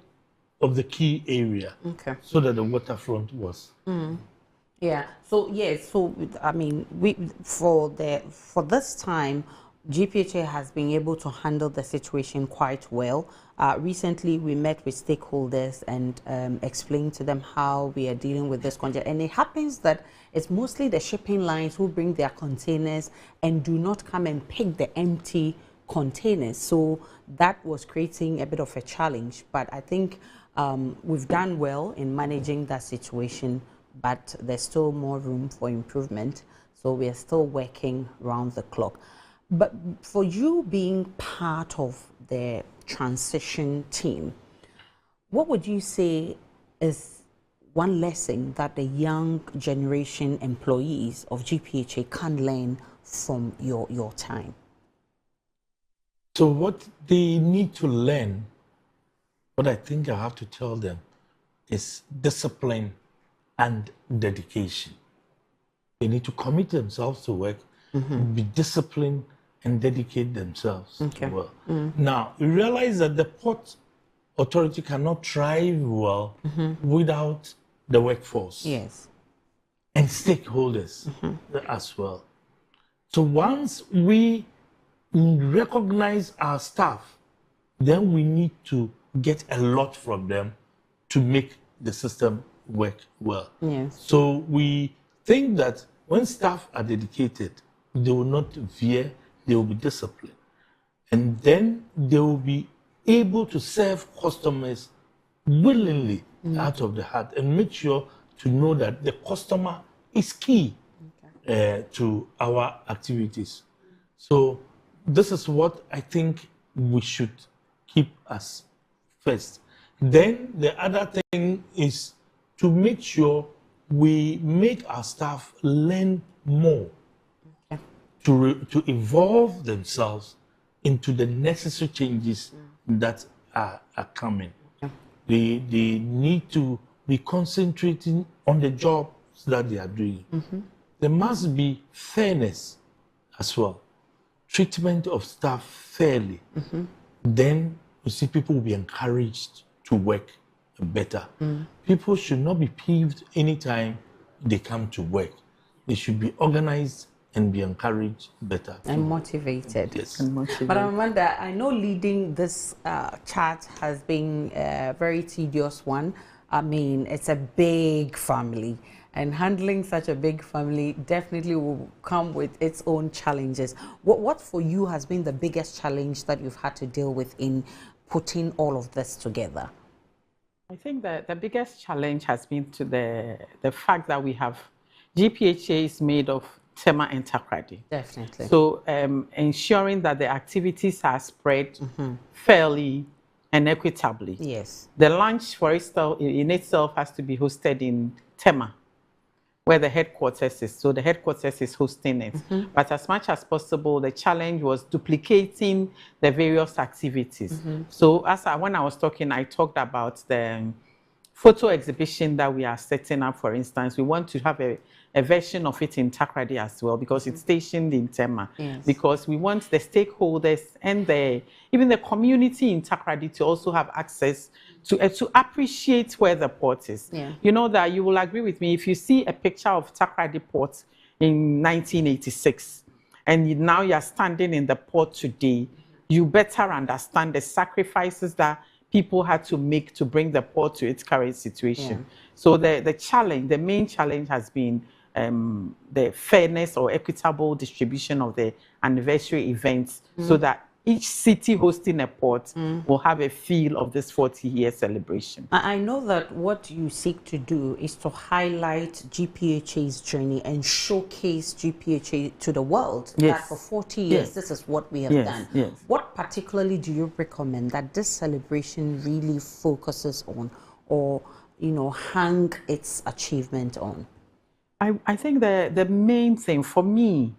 of the key area, so that the waterfront was. Yeah. So yes. So I mean, for this time, GPHA has been able to handle the situation quite well. Recently, we met with stakeholders and explained to them how we are dealing with this congestion. And it happens that it's mostly the shipping lines who bring their containers and do not come and pick the empty containers. So that was creating a bit of a challenge. But I think we've done well in managing that situation, but there's still more room for improvement. So we are still working round the clock. But for you being part of the transition team, what would you say is one lesson that the young generation employees of GPHA can learn from your time? So what they need to learn, what I think I have to tell them, is discipline and dedication. They need to commit themselves to work, be disciplined, and dedicate themselves well. Now, you realize that the Port Authority cannot thrive well without the workforce. Yes. And stakeholders as well. So once we recognize our staff, then we need to get a lot from them to make the system work well. Yes. So we think that when staff are dedicated, they will not veer, they will be disciplined. And then they will be able to serve customers willingly out of the heart and make sure to know that the customer is key to our activities. So this is what I think we should keep as first. Then the other thing is to make sure we make our staff learn more, to evolve themselves into the necessary changes that are coming. They need to be concentrating on the jobs that they are doing. There must be fairness as well. Treatment of staff fairly. Then you see people will be encouraged to work better. People should not be peeved anytime they come to work. They should be organized and be encouraged better. And motivated. Yes. But Amanda, I know leading this chat has been a very tedious one. I mean, it's a big family, and handling such a big family definitely will come with its own challenges. What for you has been the biggest challenge that you've had to deal with in putting all of this together? I think that the biggest challenge has been to the fact that we have GPHA is made of Tema and Takrady. Definitely. So ensuring that the activities are spread fairly and equitably. Yes. The lunch, for itself, in itself has to be hosted in Tema, where the headquarters is. So the headquarters is hosting it. But as much as possible, the challenge was duplicating the various activities. So when I was talking, I talked about the photo exhibition that we are setting up, for instance. We want to have a version of it in Takrady as well, because it's stationed in Tema. Yes. Because we want the stakeholders and even the community in Takrady to also have access to appreciate where the port is. Yeah. You know that you will agree with me, if you see a picture of Takrady Port in 1986, and now you're standing in the port today, you better understand the sacrifices that people had to make to bring the port to its current situation. Yeah. So the main challenge has been the fairness or equitable distribution of the anniversary events, so that each city hosting a port will have a feel of this 40-year celebration. I know that what you seek to do is to highlight GPHA's journey and showcase GPHA to the world. Yes. That for 40 years, this is what we have done. Yes. What particularly do you recommend that this celebration really focuses on, or hang its achievement on? I think the main thing for me,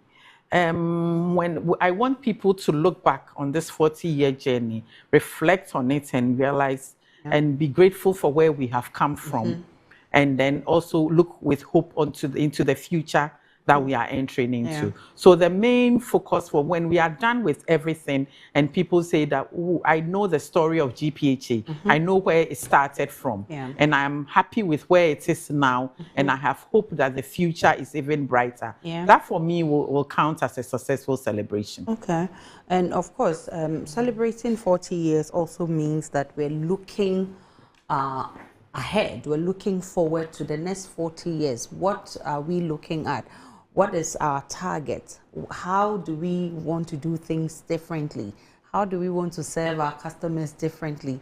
when I want people to look back on this 40-year journey, reflect on it and realize and be grateful for where we have come from, and then also look with hope into the future that we are entering into. Yeah. So the main focus for when we are done with everything and people say that, oh, I know the story of GPHA, I know where it started from, and I'm happy with where it is now, and I have hope that the future is even brighter. That for me will count as a successful celebration. Okay. And of course, celebrating 40 years also means that we're looking ahead. We're looking forward to the next 40 years. What are we looking at? What is our target? How do we want to do things differently? How do we want to serve our customers differently?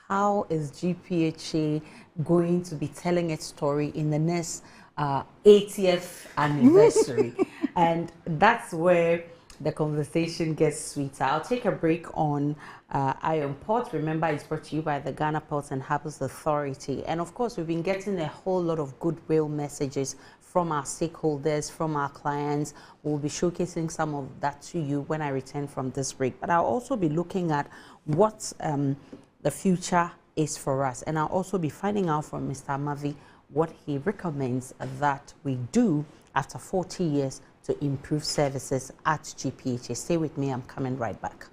How is GPHA going to be telling its story in the next 80th anniversary? And that's where the conversation gets sweeter. I'll take a break on Iron Port. Remember, it's brought to you by the Ghana Ports and Harbours Authority. And of course, we've been getting a whole lot of goodwill messages from our stakeholders, from our clients. We'll be showcasing some of that to you when I return from this break. But I'll also be looking at what the future is for us. And I'll also be finding out from Mr. Mavi what he recommends that we do after 40 years to improve services at GPHA. Stay with me, I'm coming right back.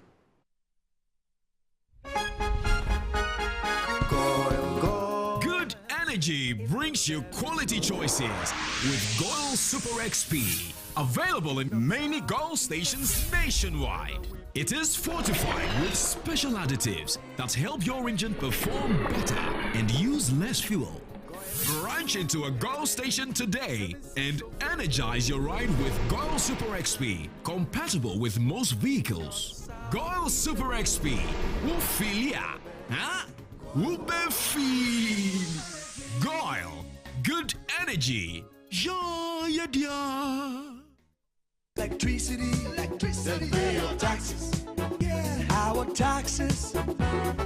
Good energy brings you quality choices with Goil Super XP. Available in many Goil stations nationwide. It is fortified with special additives that help your engine perform better and use less fuel. Branch into a Goil station today and energize your ride with Goil Super XP, compatible with most vehicles. Goil Super XP, Wufilia, huh? Wubefi. Goil, good energy. Yeah, yeah. Electricity, then pay your taxes. Yeah. Our taxes,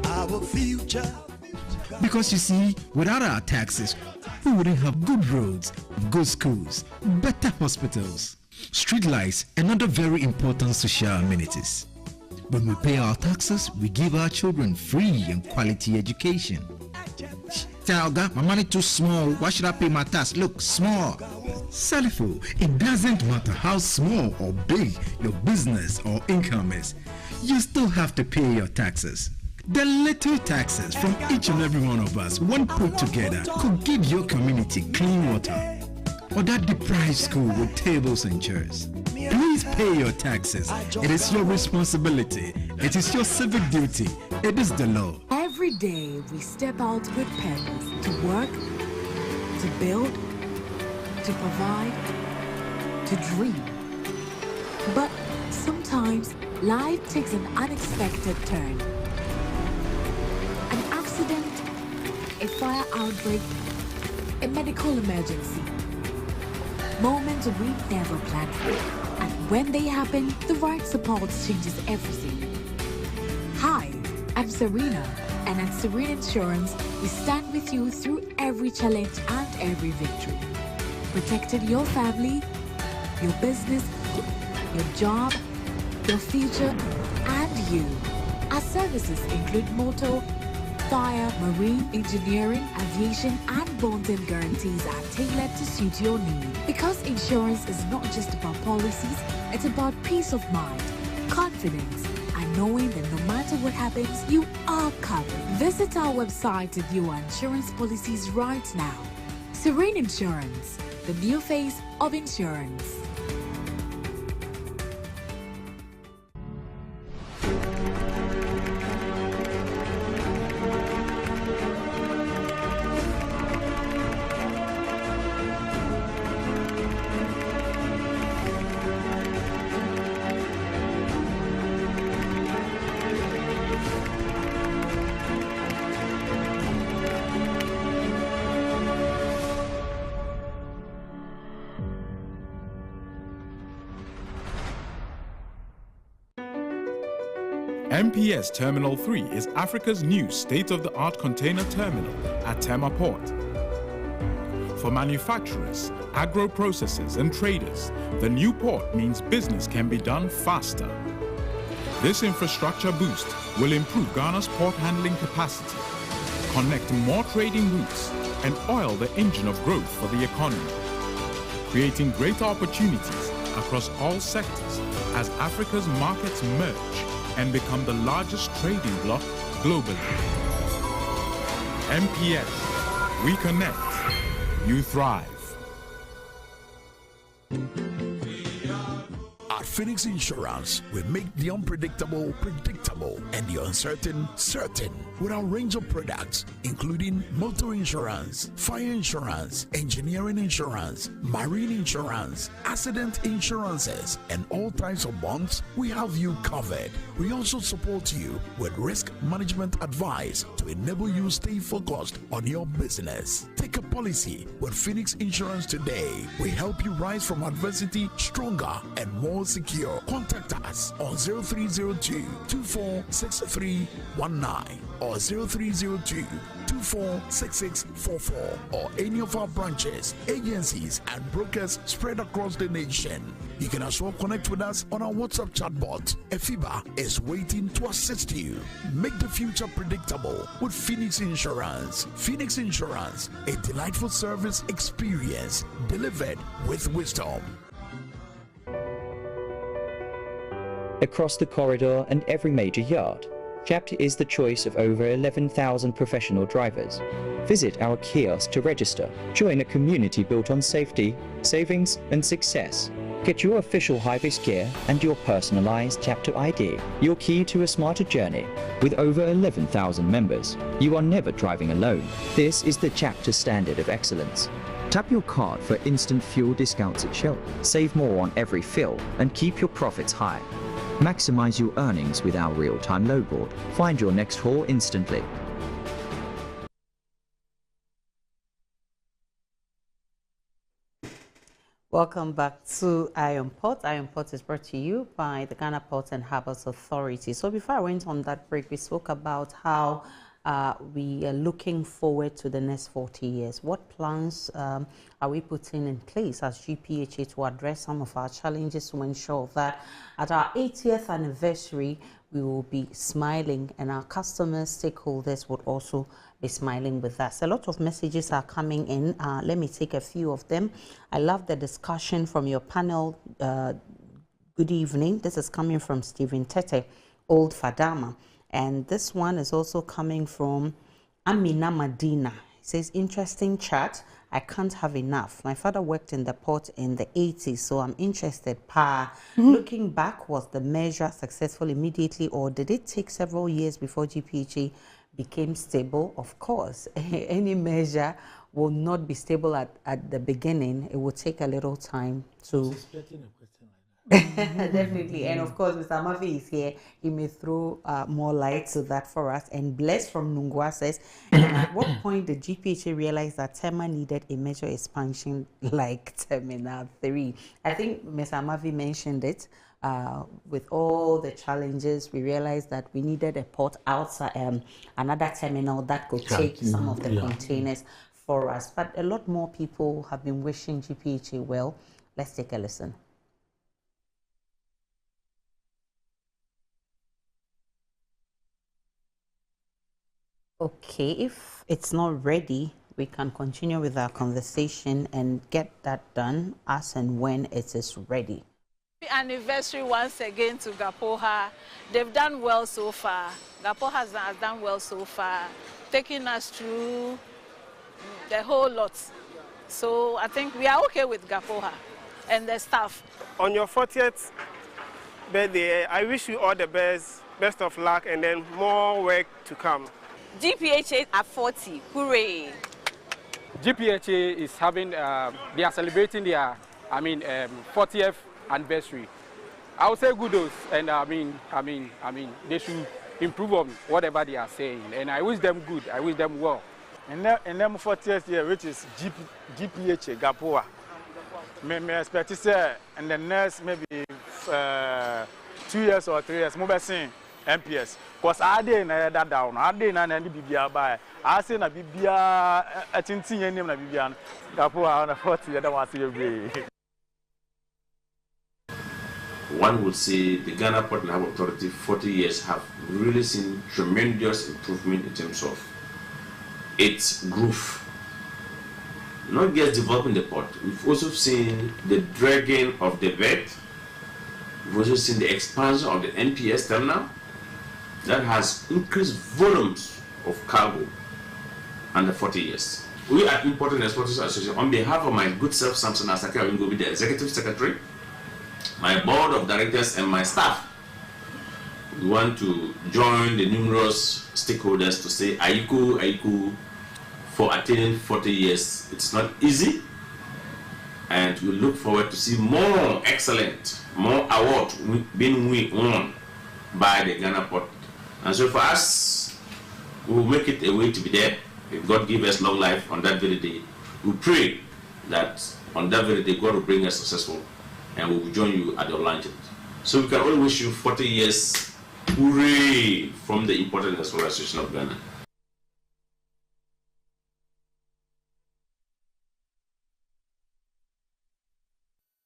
our future. Because you see, without our taxes, we wouldn't have good roads, good schools, better hospitals, streetlights, and other very important social amenities. When we pay our taxes, we give our children free and quality education. Talga, my money too small. Why should I pay my tax? Look, small. Salifo, it doesn't matter how small or big your business or income is. You still have to pay your taxes. The little taxes from each and every one of us, when put together, could give your community clean water or that deprived school with tables and chairs. Please pay your taxes. It is your responsibility. It is your civic duty. It is the law. Every day we step out with purpose to work, to build, to provide, to dream. But sometimes life takes an unexpected turn. An accident, a fire outbreak, a medical emergency. Moments we never planned for. And when they happen, the right support changes everything. Hi, I'm Serena, and at Serena Insurance, we stand with you through every challenge and every victory. Protecting your family, your business, your job, your future, and you. Our services include motor, fire, marine, engineering, aviation, and bonding guarantees are tailored to suit your needs. Because insurance is not just about policies, it's about peace of mind, confidence, and knowing that no matter what happens, you are covered. Visit our website to view our insurance policies right now. Serene Insurance, the new face of insurance. MPS Terminal 3 is Africa's new state-of-the-art container terminal at Tema Port. For manufacturers, agro-processors and traders, the new port means business can be done faster. This infrastructure boost will improve Ghana's port handling capacity, connect more trading routes, and oil the engine of growth for the economy. creating greater opportunities across all sectors as Africa's markets merge and become the largest trading bloc globally. MPS, we connect, you thrive. At Phoenix Insurance, we make the unpredictable predictable and the uncertain certain with our range of products, including motor insurance, fire insurance, engineering insurance, marine insurance, accident insurances, and all types of bonds. We have you covered. We also support you with risk management advice to enable you stay focused on your business. Take a policy with Phoenix Insurance today. We help you rise from adversity stronger and more secure. Contact us on 0302-246319 or 0302-246644 or any of our branches, agencies, and brokers spread across the nation. You can as well connect with us on our WhatsApp chatbot. Efiba is waiting to assist you. Make the future predictable with Phoenix Insurance. Phoenix Insurance, a delightful service experience delivered with wisdom. Across the corridor and every major yard, CHAPT is the choice of over 11,000 professional drivers. Visit our kiosk to register. Join a community built on safety, savings, and success. Get your official high-vis gear and your personalized CHAPT ID, your key to a smarter journey. With over 11,000 members, you are never driving alone. This is the CHAPT standard of excellence. Tap your card for instant fuel discounts at Shell. Save more on every fill and keep your profits high. Maximize your earnings with our real-time load board. Find your next haul instantly. Welcome back to Iron Pot. Iron Pot is brought to you by the Ghana Ports and Harbours Authority. So before I went on that break, we spoke about how we are looking forward to the next 40 years. What plans are we putting in place as GPHA to address some of our challenges to ensure that at our 80th anniversary, we will be smiling and our customers, stakeholders would also be smiling with us. A lot of messages are coming in. Let me take a few of them. I love the discussion from your panel. Good evening. This is coming from Stephen Tete, Old Fadama. And this one is also coming from Amina Madina. It says, interesting chat. I can't have enough. My father worked in the port in the 80s, so I'm interested. Looking back, was the measure successful immediately, or did it take several years before GPHA became stable? Of course, any measure will not be stable at the beginning. It will take a little time to... Definitely. And of course, Mr. Mavi is here. He may throw more light to that for us. And Bless from Nungwa says, at what point did GPHA realize that Tema needed a major expansion like Terminal 3? I think Mr. Mavi mentioned it. With all the challenges, we realized that we needed a port outside, another terminal that could take some of the containers for us. But a lot more people have been wishing GPHA well. Let's take a listen. Okay, if it's not ready, we can continue with our conversation and get that done as and when it is ready. Happy anniversary once again to GPHA. They've done well so far. GPHA has done well so far, taking us through the whole lot. So I think we are okay with GPHA and the staff. On your 40th birthday, I wish you all the best of luck, and then more work to come. GPHA at 40, hooray! GPHA is having, they are celebrating their, 40th anniversary. I would say kudos, and they should improve on whatever they are saying, and I wish them good, I wish them well. And them 40th year, which is GPHA, GPHA, may expect to say in the next maybe 2 years or 3 years, more saying MPS. Because I didn't that down. I didn't any BBA by. I say na BBA a tintin name na BBA. GPHA on the 40th, that was you. One would say the Ghana Port and Harbour Authority 40 years have really seen tremendous improvement in terms of its growth. not just developing the port, we've also seen the dragging of the vet. We've also seen the expansion of the NPS terminal that has increased volumes of cargo under 40 years. We at Import and Exporters Association, on behalf of my good self, Samson Asake, I will be the Executive Secretary, my board of directors and my staff. We want to join the numerous stakeholders to say, Aiku, for attaining 40 years. It's not easy, and we look forward to see more excellent, more awards being won by the Ghana Port. And so for us, we will make it a way to be there. If God give us long life on that very day, we pray that on that very day, God will bring us successful, and we will join you at your launching. So we can only wish you 40 years, hooray, from the Import and Export Association of Ghana.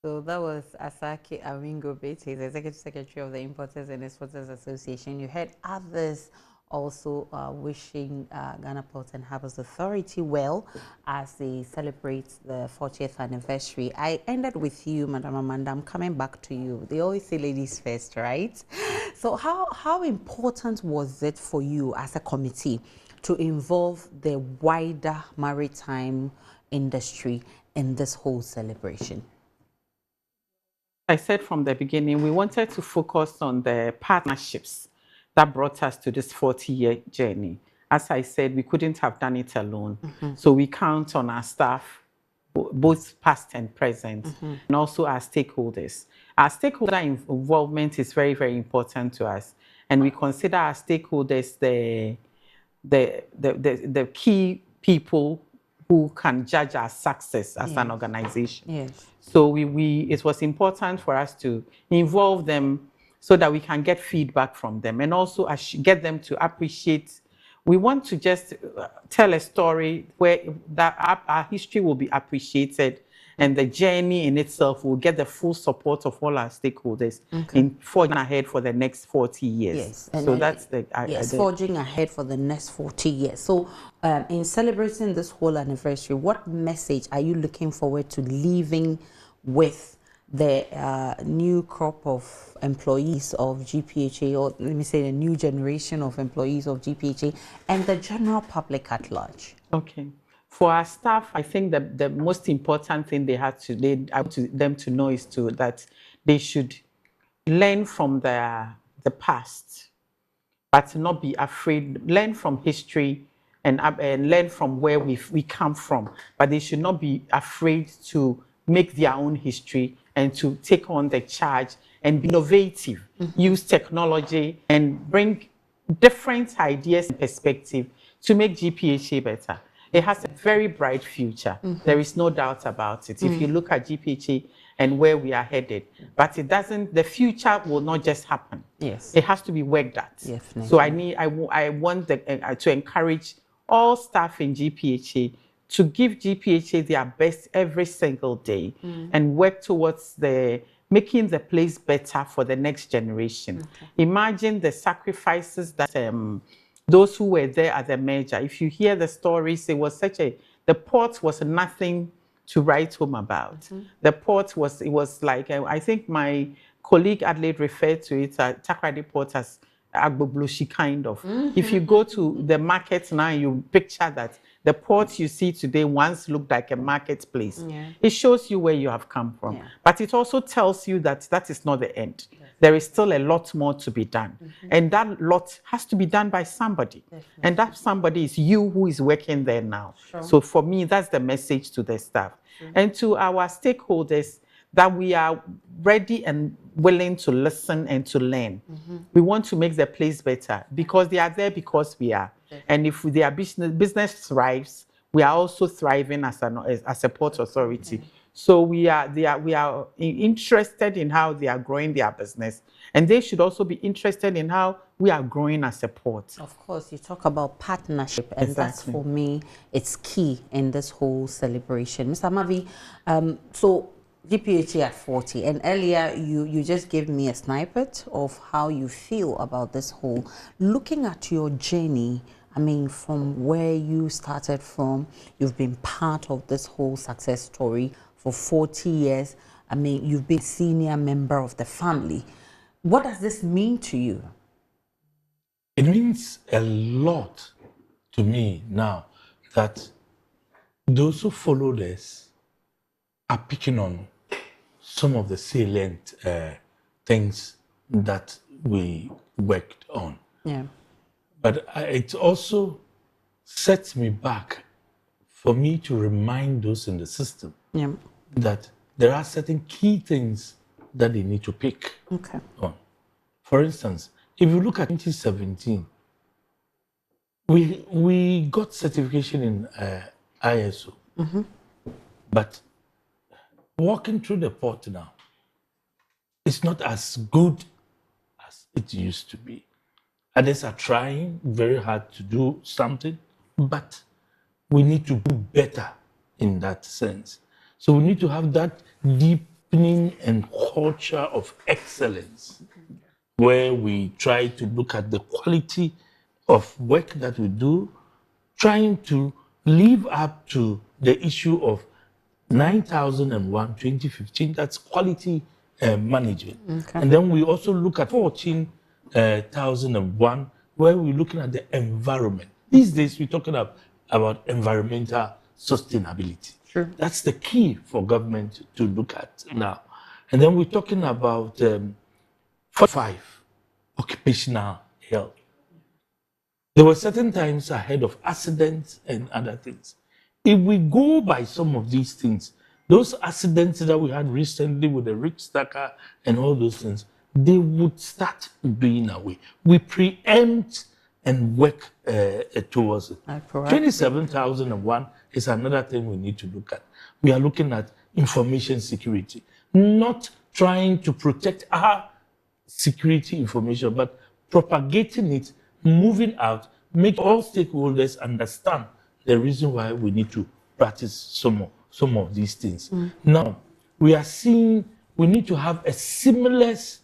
So that was Asake Awingo-Bate, he's Executive Secretary of the Importers and Exporters Association. You heard others also wishing Ghana Ports and Harbours Authority well as they celebrate the 40th anniversary. I ended with you, Madam Amanda. I'm coming back to you. They always say ladies first, right? So how important was it for you as a committee to involve the wider maritime industry in this whole celebration? I said from the beginning, we wanted to focus on the partnerships that brought us to this 40-year journey. As I said, we couldn't have done it alone. So we count on our staff, both past and present, and also our stakeholders. Our stakeholder involvement is very, very important to us. And we consider our stakeholders the key people who can judge our success as an organization. Yes. So it was important for us to involve them so that we can get feedback from them and also get them to appreciate. We want to just tell a story where our history will be appreciated and the journey in itself will get the full support of all our stakeholders in forging ahead for the next 40 years. Yes. So that's forging ahead for the next 40 years. So in celebrating this whole anniversary, what message are you looking forward to leaving with the new crop of employees of GPHA, or let me say the new generation of employees of GPHA, and the general public at large? Okay. For our staff, I think that the most important thing they have to them to know is that they should learn from the past, but not be afraid. Learn from history and learn from where we come from, but they should not be afraid to make their own history and to take on the charge and be innovative, use technology and bring different ideas and perspective to make GPHA better. It has a very bright future. There is no doubt about it. If you look at GPHA and where we are headed, but the future will not just happen. Yes. It has to be worked at. Definitely. So I want to encourage all staff in GPHA to give GPHA their best every single day and work towards making the place better for the next generation. Imagine the sacrifices that those who were there at the merger. If you hear the stories, it was the port was nothing to write home about. The port was like, I think my colleague Adelaide referred to it at Takoradi Port as Agbobloshi kind of. If you go to the market now, you picture that the port you see today once looked like a marketplace. It shows you where you have come from. But it also tells you that that is not the end. There is still a lot more to be done. And that lot has to be done by somebody. And that somebody is you who is working there now. So for me, that's the message to the staff. And to our stakeholders, that we are ready and willing to listen and to learn. We want to make the place better because they are there because we are. And if their business thrives, we are also thriving as a port authority. So we are interested in how they are growing their business, and they should also be interested in how we are growing as a port. Of course, you talk about partnership, and that's, for me, it's key in this whole celebration. Mr. Mavi, so GPHA at 40, and earlier you just gave me a snippet of how you feel about this whole. Looking at your journey I mean, from where you started from, you've been part of this whole success story for 40 years. I mean, you've been senior member of the family. What does this mean to you? It means a lot to me now that those who followed us are picking on some of the salient things that we worked on. Yeah. But it also sets me back for me to remind those in the system that there are certain key things that they need to pick on. For instance, if you look at 2017, we got certification in ISO, but walking through the port now, it's not as good as it used to be. Others are trying very hard to do something, but we need to do better in that sense. So we need to have that deepening and culture of excellence, where we try to look at the quality of work that we do, trying to live up to the issue of 9001 2015, that's quality management. And then we also look at 14001, where we're looking at the environment. These days, we're talking about environmental sustainability. That's the key for government to look at now. And then we're talking about 5, occupational health. There were certain times ahead of accidents and other things. If we go by some of these things, those accidents that we had recently with the rich stacker and all those things, they would start being away. We preempt and work towards it. 27001 is another thing we need to look at. We are looking at information security, not trying to protect our security information, but propagating it, moving out, make all stakeholders understand the reason why we need to practice some of these things. Now, we are seeing we need to have a seamless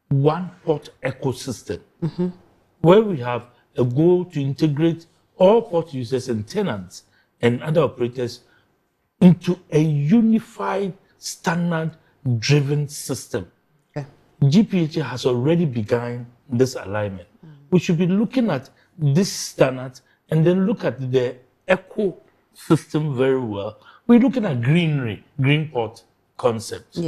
one-port ecosystem where we have a goal to integrate all port users and tenants and other operators into a unified, standard-driven system. GPHA has already begun this alignment. We should be looking at this standard and then look at the ecosystem very well. We're looking at greenery, green port concepts.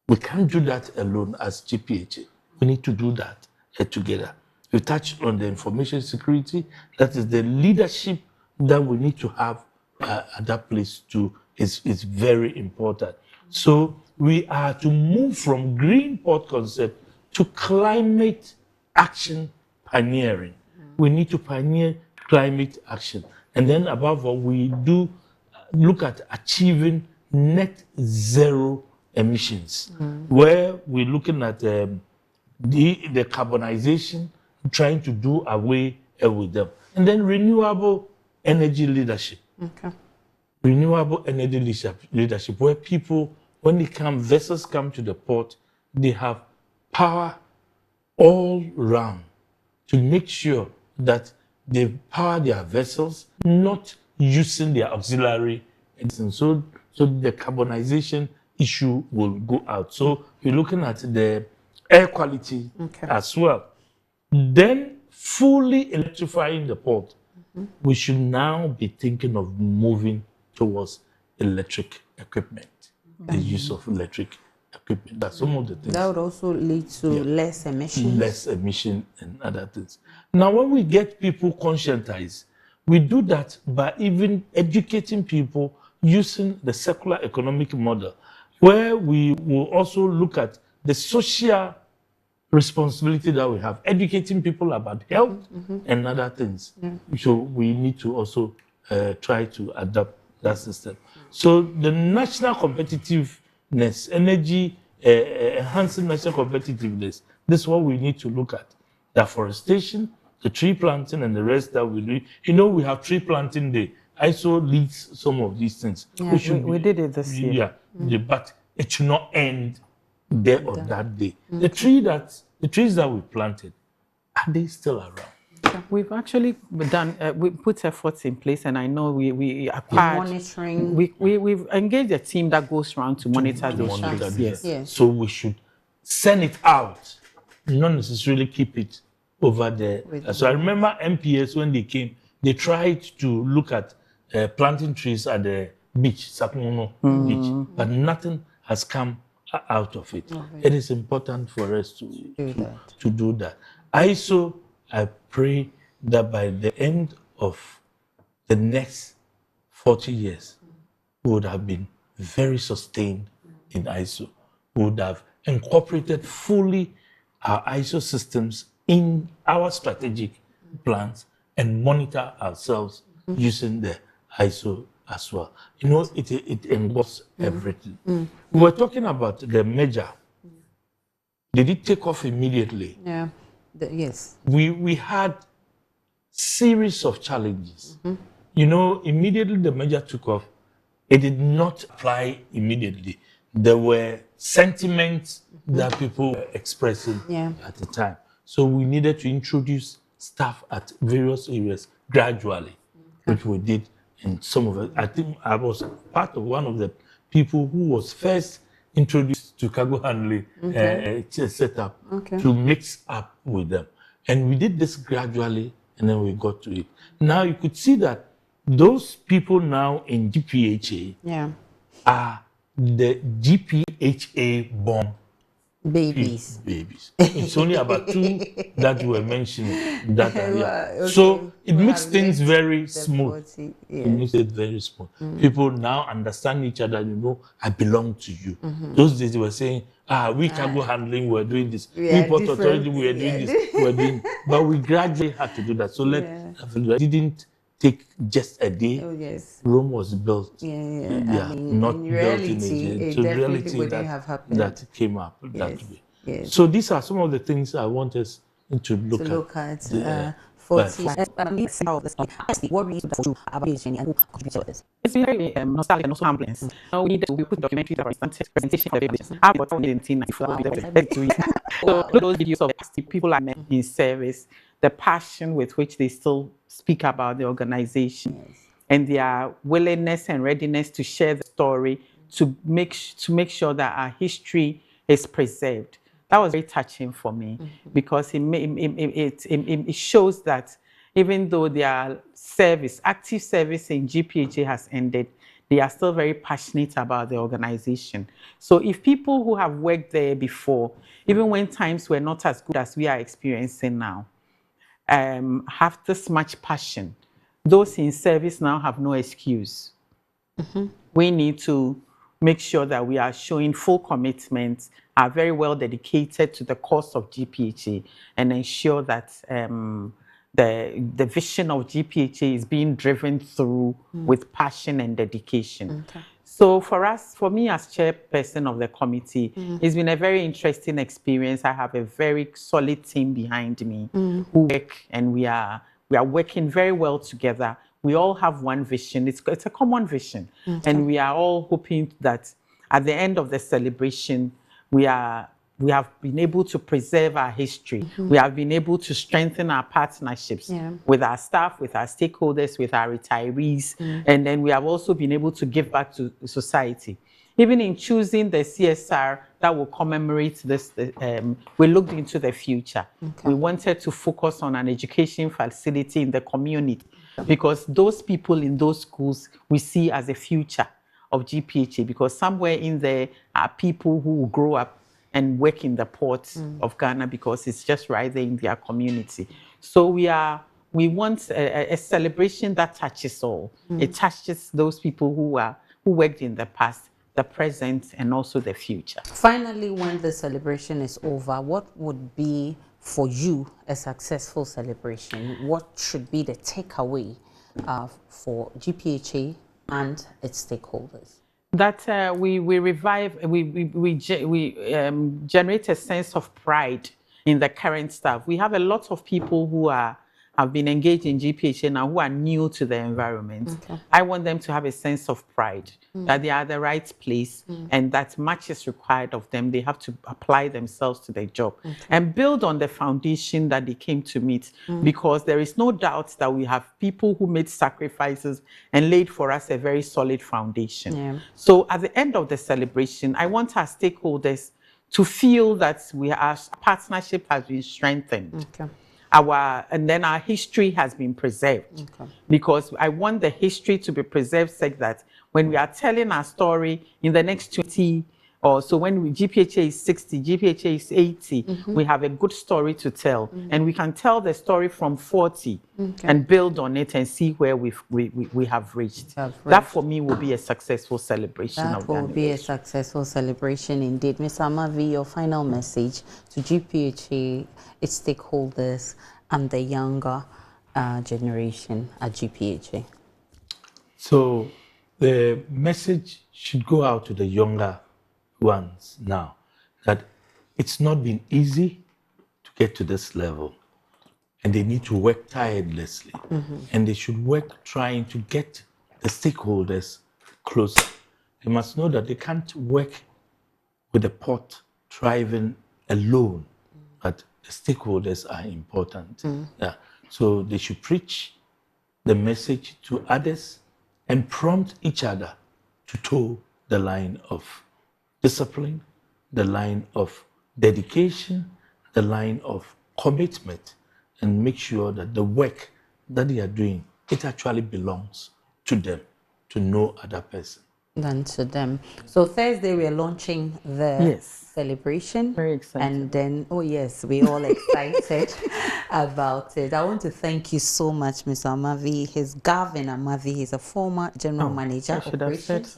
We can't do that alone as GPHA. We need to do that together. We touched on the information security. That is the leadership that we need to have at that place too. Is very important. So we are to move from green port concept to climate action pioneering. We need to pioneer climate action. And then above all, we do look at achieving net zero emissions, where we're looking at the carbonization, trying to do away with them. And then renewable energy leadership. Renewable energy leadership, where people, when they come, vessels come to the port, they have power all round to make sure that they power their vessels, not using their auxiliary. And so the carbonization issue will go out. So we're looking at the air quality as well. Then fully electrifying the port. We should now be thinking of moving towards electric equipment, the use of electric equipment. That's some of the things. That would also lead to less emissions. Less emission and other things. Now, when we get people conscientized, we do that by even educating people using the circular economic model, where we will also look at the social responsibility that we have, educating people about health and other things. So we need to also try to adapt that system. So the national competitiveness, energy, enhancing national competitiveness, this is what we need to look at. The the tree planting and the rest that we do. You know, we have tree planting day. ISO leads some of these things. We did it this year. But it should not end there on that day. The trees that we planted, are they still around? We've actually done, we put efforts in place, and I know we acquired, monitoring. We've engaged a team that goes around to monitor those trips. Yes. So we should send it out, not necessarily keep it over there. So I remember MPS, when they came, they tried to look at planting trees at the beach, Sakumono beach, but nothing has come out of it. It is important for us to do that. I pray that by the end of the next 40 years, we would have been very sustained in ISO. We would have incorporated fully our ISO systems in our strategic plans and monitor ourselves using the ISO as well. You know, it involves everything. We were talking about the merger. Did it take off immediately? Yeah. Yes. We had series of challenges. You know, immediately the merger took off, it did not apply immediately. There were sentiments that people were expressing at the time. So we needed to introduce staff at various areas gradually, which we did in some of it. I think I was part of one of the people who was first introduced to cargo handling setup to mix up with them. And we did this gradually, and then we got to it. Now you could see that those people now in GPHA are the GPHA born babies. It's only about 2 that were mentioned. So it makes things very smooth. It makes it very smooth. People now understand each other. You know, I belong to you. Those days they were saying, we cargo handling, we're doing this. We Port Authority, we're doing this. We're doing. But we gradually had to do that. So it didn't take just a day. Rome was built. I mean, not built in a day. So reality that came up that way. So these are some of the things I want us to look at. 40. What reason for you about and who contribute to this? It's been very nostalgic and also humbling. We need to put documentaries for presentation of evidence. I was born in 1994. So those videos of the people I met in service, the passion with which they still speak about the organization, and their willingness and readiness to share the story, to make sure that our history is preserved. That was very touching for me because it shows that even though their active service in GPHA has ended, they are still very passionate about the organization. So if people who have worked there before, even when times were not as good as we are experiencing now, have this much passion, those in service now have no excuse. We need to make sure that we are showing full commitment, are very well dedicated to the cause of GPHA, and ensure that the vision of GPHA is being driven through with passion and dedication. So for me as chairperson of the committee, it's been a very interesting experience. I have a very solid team behind me who work, and we are working very well together. We all have one vision. It's a common vision. And we are all hoping that at the end of the celebration, we have been able to preserve our history. We have been able to strengthen our partnerships with our staff, with our stakeholders, with our retirees. And then we have also been able to give back to society. Even in choosing the CSR that will commemorate this, we looked into the future. We wanted to focus on an education facility in the community, because those people in those schools we see as a future of GPHA, because somewhere in there are people who will grow up and work in the ports of Ghana, because it's just right there in their community. So we want a celebration that touches all. It touches those people who worked in the past, the present, and also the future. Finally, when the celebration is over, what would be for you a successful celebration? What should be the takeaway for GPHA and its stakeholders? That we generate a sense of pride in the current staff. We have a lot of people who are have been engaged in GPHA now who are new to the environment, I want them to have a sense of pride that they are at the right place and that much is required of them. They have to apply themselves to their job and build on the foundation that they came to meet, because there is no doubt that we have people who made sacrifices and laid for us a very solid foundation. So at the end of the celebration, I want our stakeholders to feel that our partnership has been strengthened. And then our history has been preserved. Because I want the history to be preserved such that when we are telling our story in the next 20 or so, when GPHA is 60, GPHA is 80, we have a good story to tell. And we can tell the story from 40 and build on it and see where we have reached. That for me will be a successful celebration of the anniversary. That will be a successful celebration indeed. Ms. Amavi, your final message to GPHA, its stakeholders, and the younger generation at GPHA. So the message should go out to the younger ones now, that it's not been easy to get to this level, and they need to work tirelessly, and they should work trying to get the stakeholders closer. They must know that they can't work with the port thriving alone, but the stakeholders are important. So they should preach the message to others and prompt each other to toe the line of discipline, the line of dedication, the line of commitment, and make sure that the work that they are doing, it actually belongs to them, to no other person than to them. So Thursday we are launching the celebration. Very excited. And then, oh yes, we're all excited about it. I want to thank you so much, Mr. Amavi. He's Gavin Amavi. He's a former general manager of operations,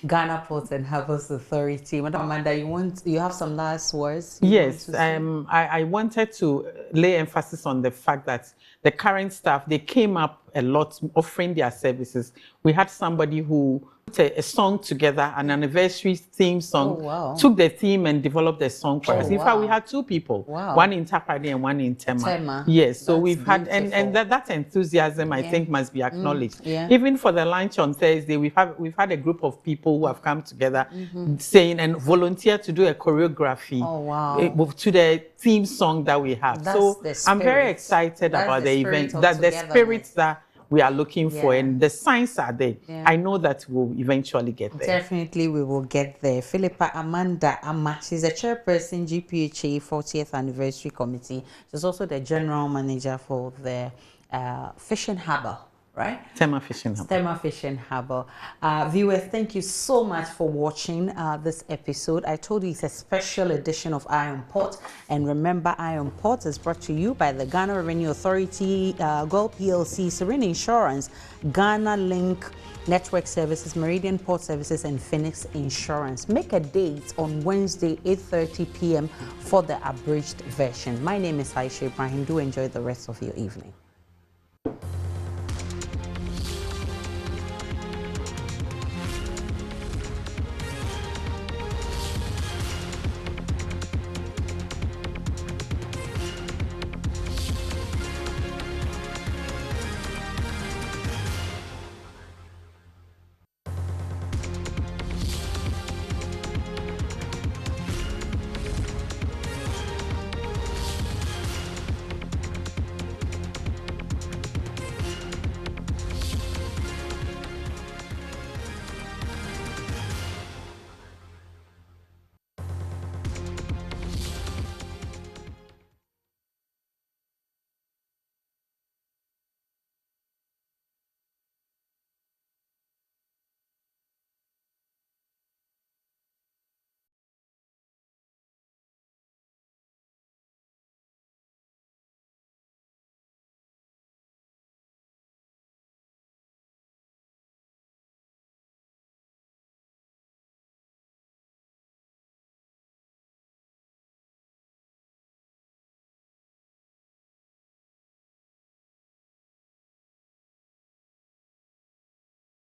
Ghana Ports and Harbours Authority. Madam Amanda, you have some last words? Yes, I wanted to lay emphasis on the fact that the current staff, they came up a lot offering their services. We had somebody who put a song together, an anniversary theme song, took the theme and developed the song for us. In fact, we had two people, one in Takoradi and one in Tema. Yes, so we've had, and that enthusiasm, I think, must be acknowledged. Even for the lunch on Thursday, we've had a group of people who have come together saying and volunteered to do a choreography to the theme song that we have. So I'm very excited about the event, that the spirits that we are looking for, and the signs are there. I know that we'll eventually get there. Definitely we will get there. Philippa Amanda Amma, she's the chairperson, GPHA 40th Anniversary Committee. She's also the general manager for the Fishing Harbour, right? Tema Fishing Harbour. Tema Fishing Harbour. Viewers, thank you so much for watching this episode. I told you it's a special edition of Iron Port. And remember, Iron Port is brought to you by the Ghana Revenue Authority, Gold PLC, Serene Insurance, Ghana Link Network Services, Meridian Port Services, and Phoenix Insurance. Make a date on Wednesday, 8:30 p.m. for the abridged version. My name is Aisha Ibrahim. Do enjoy the rest of your evening.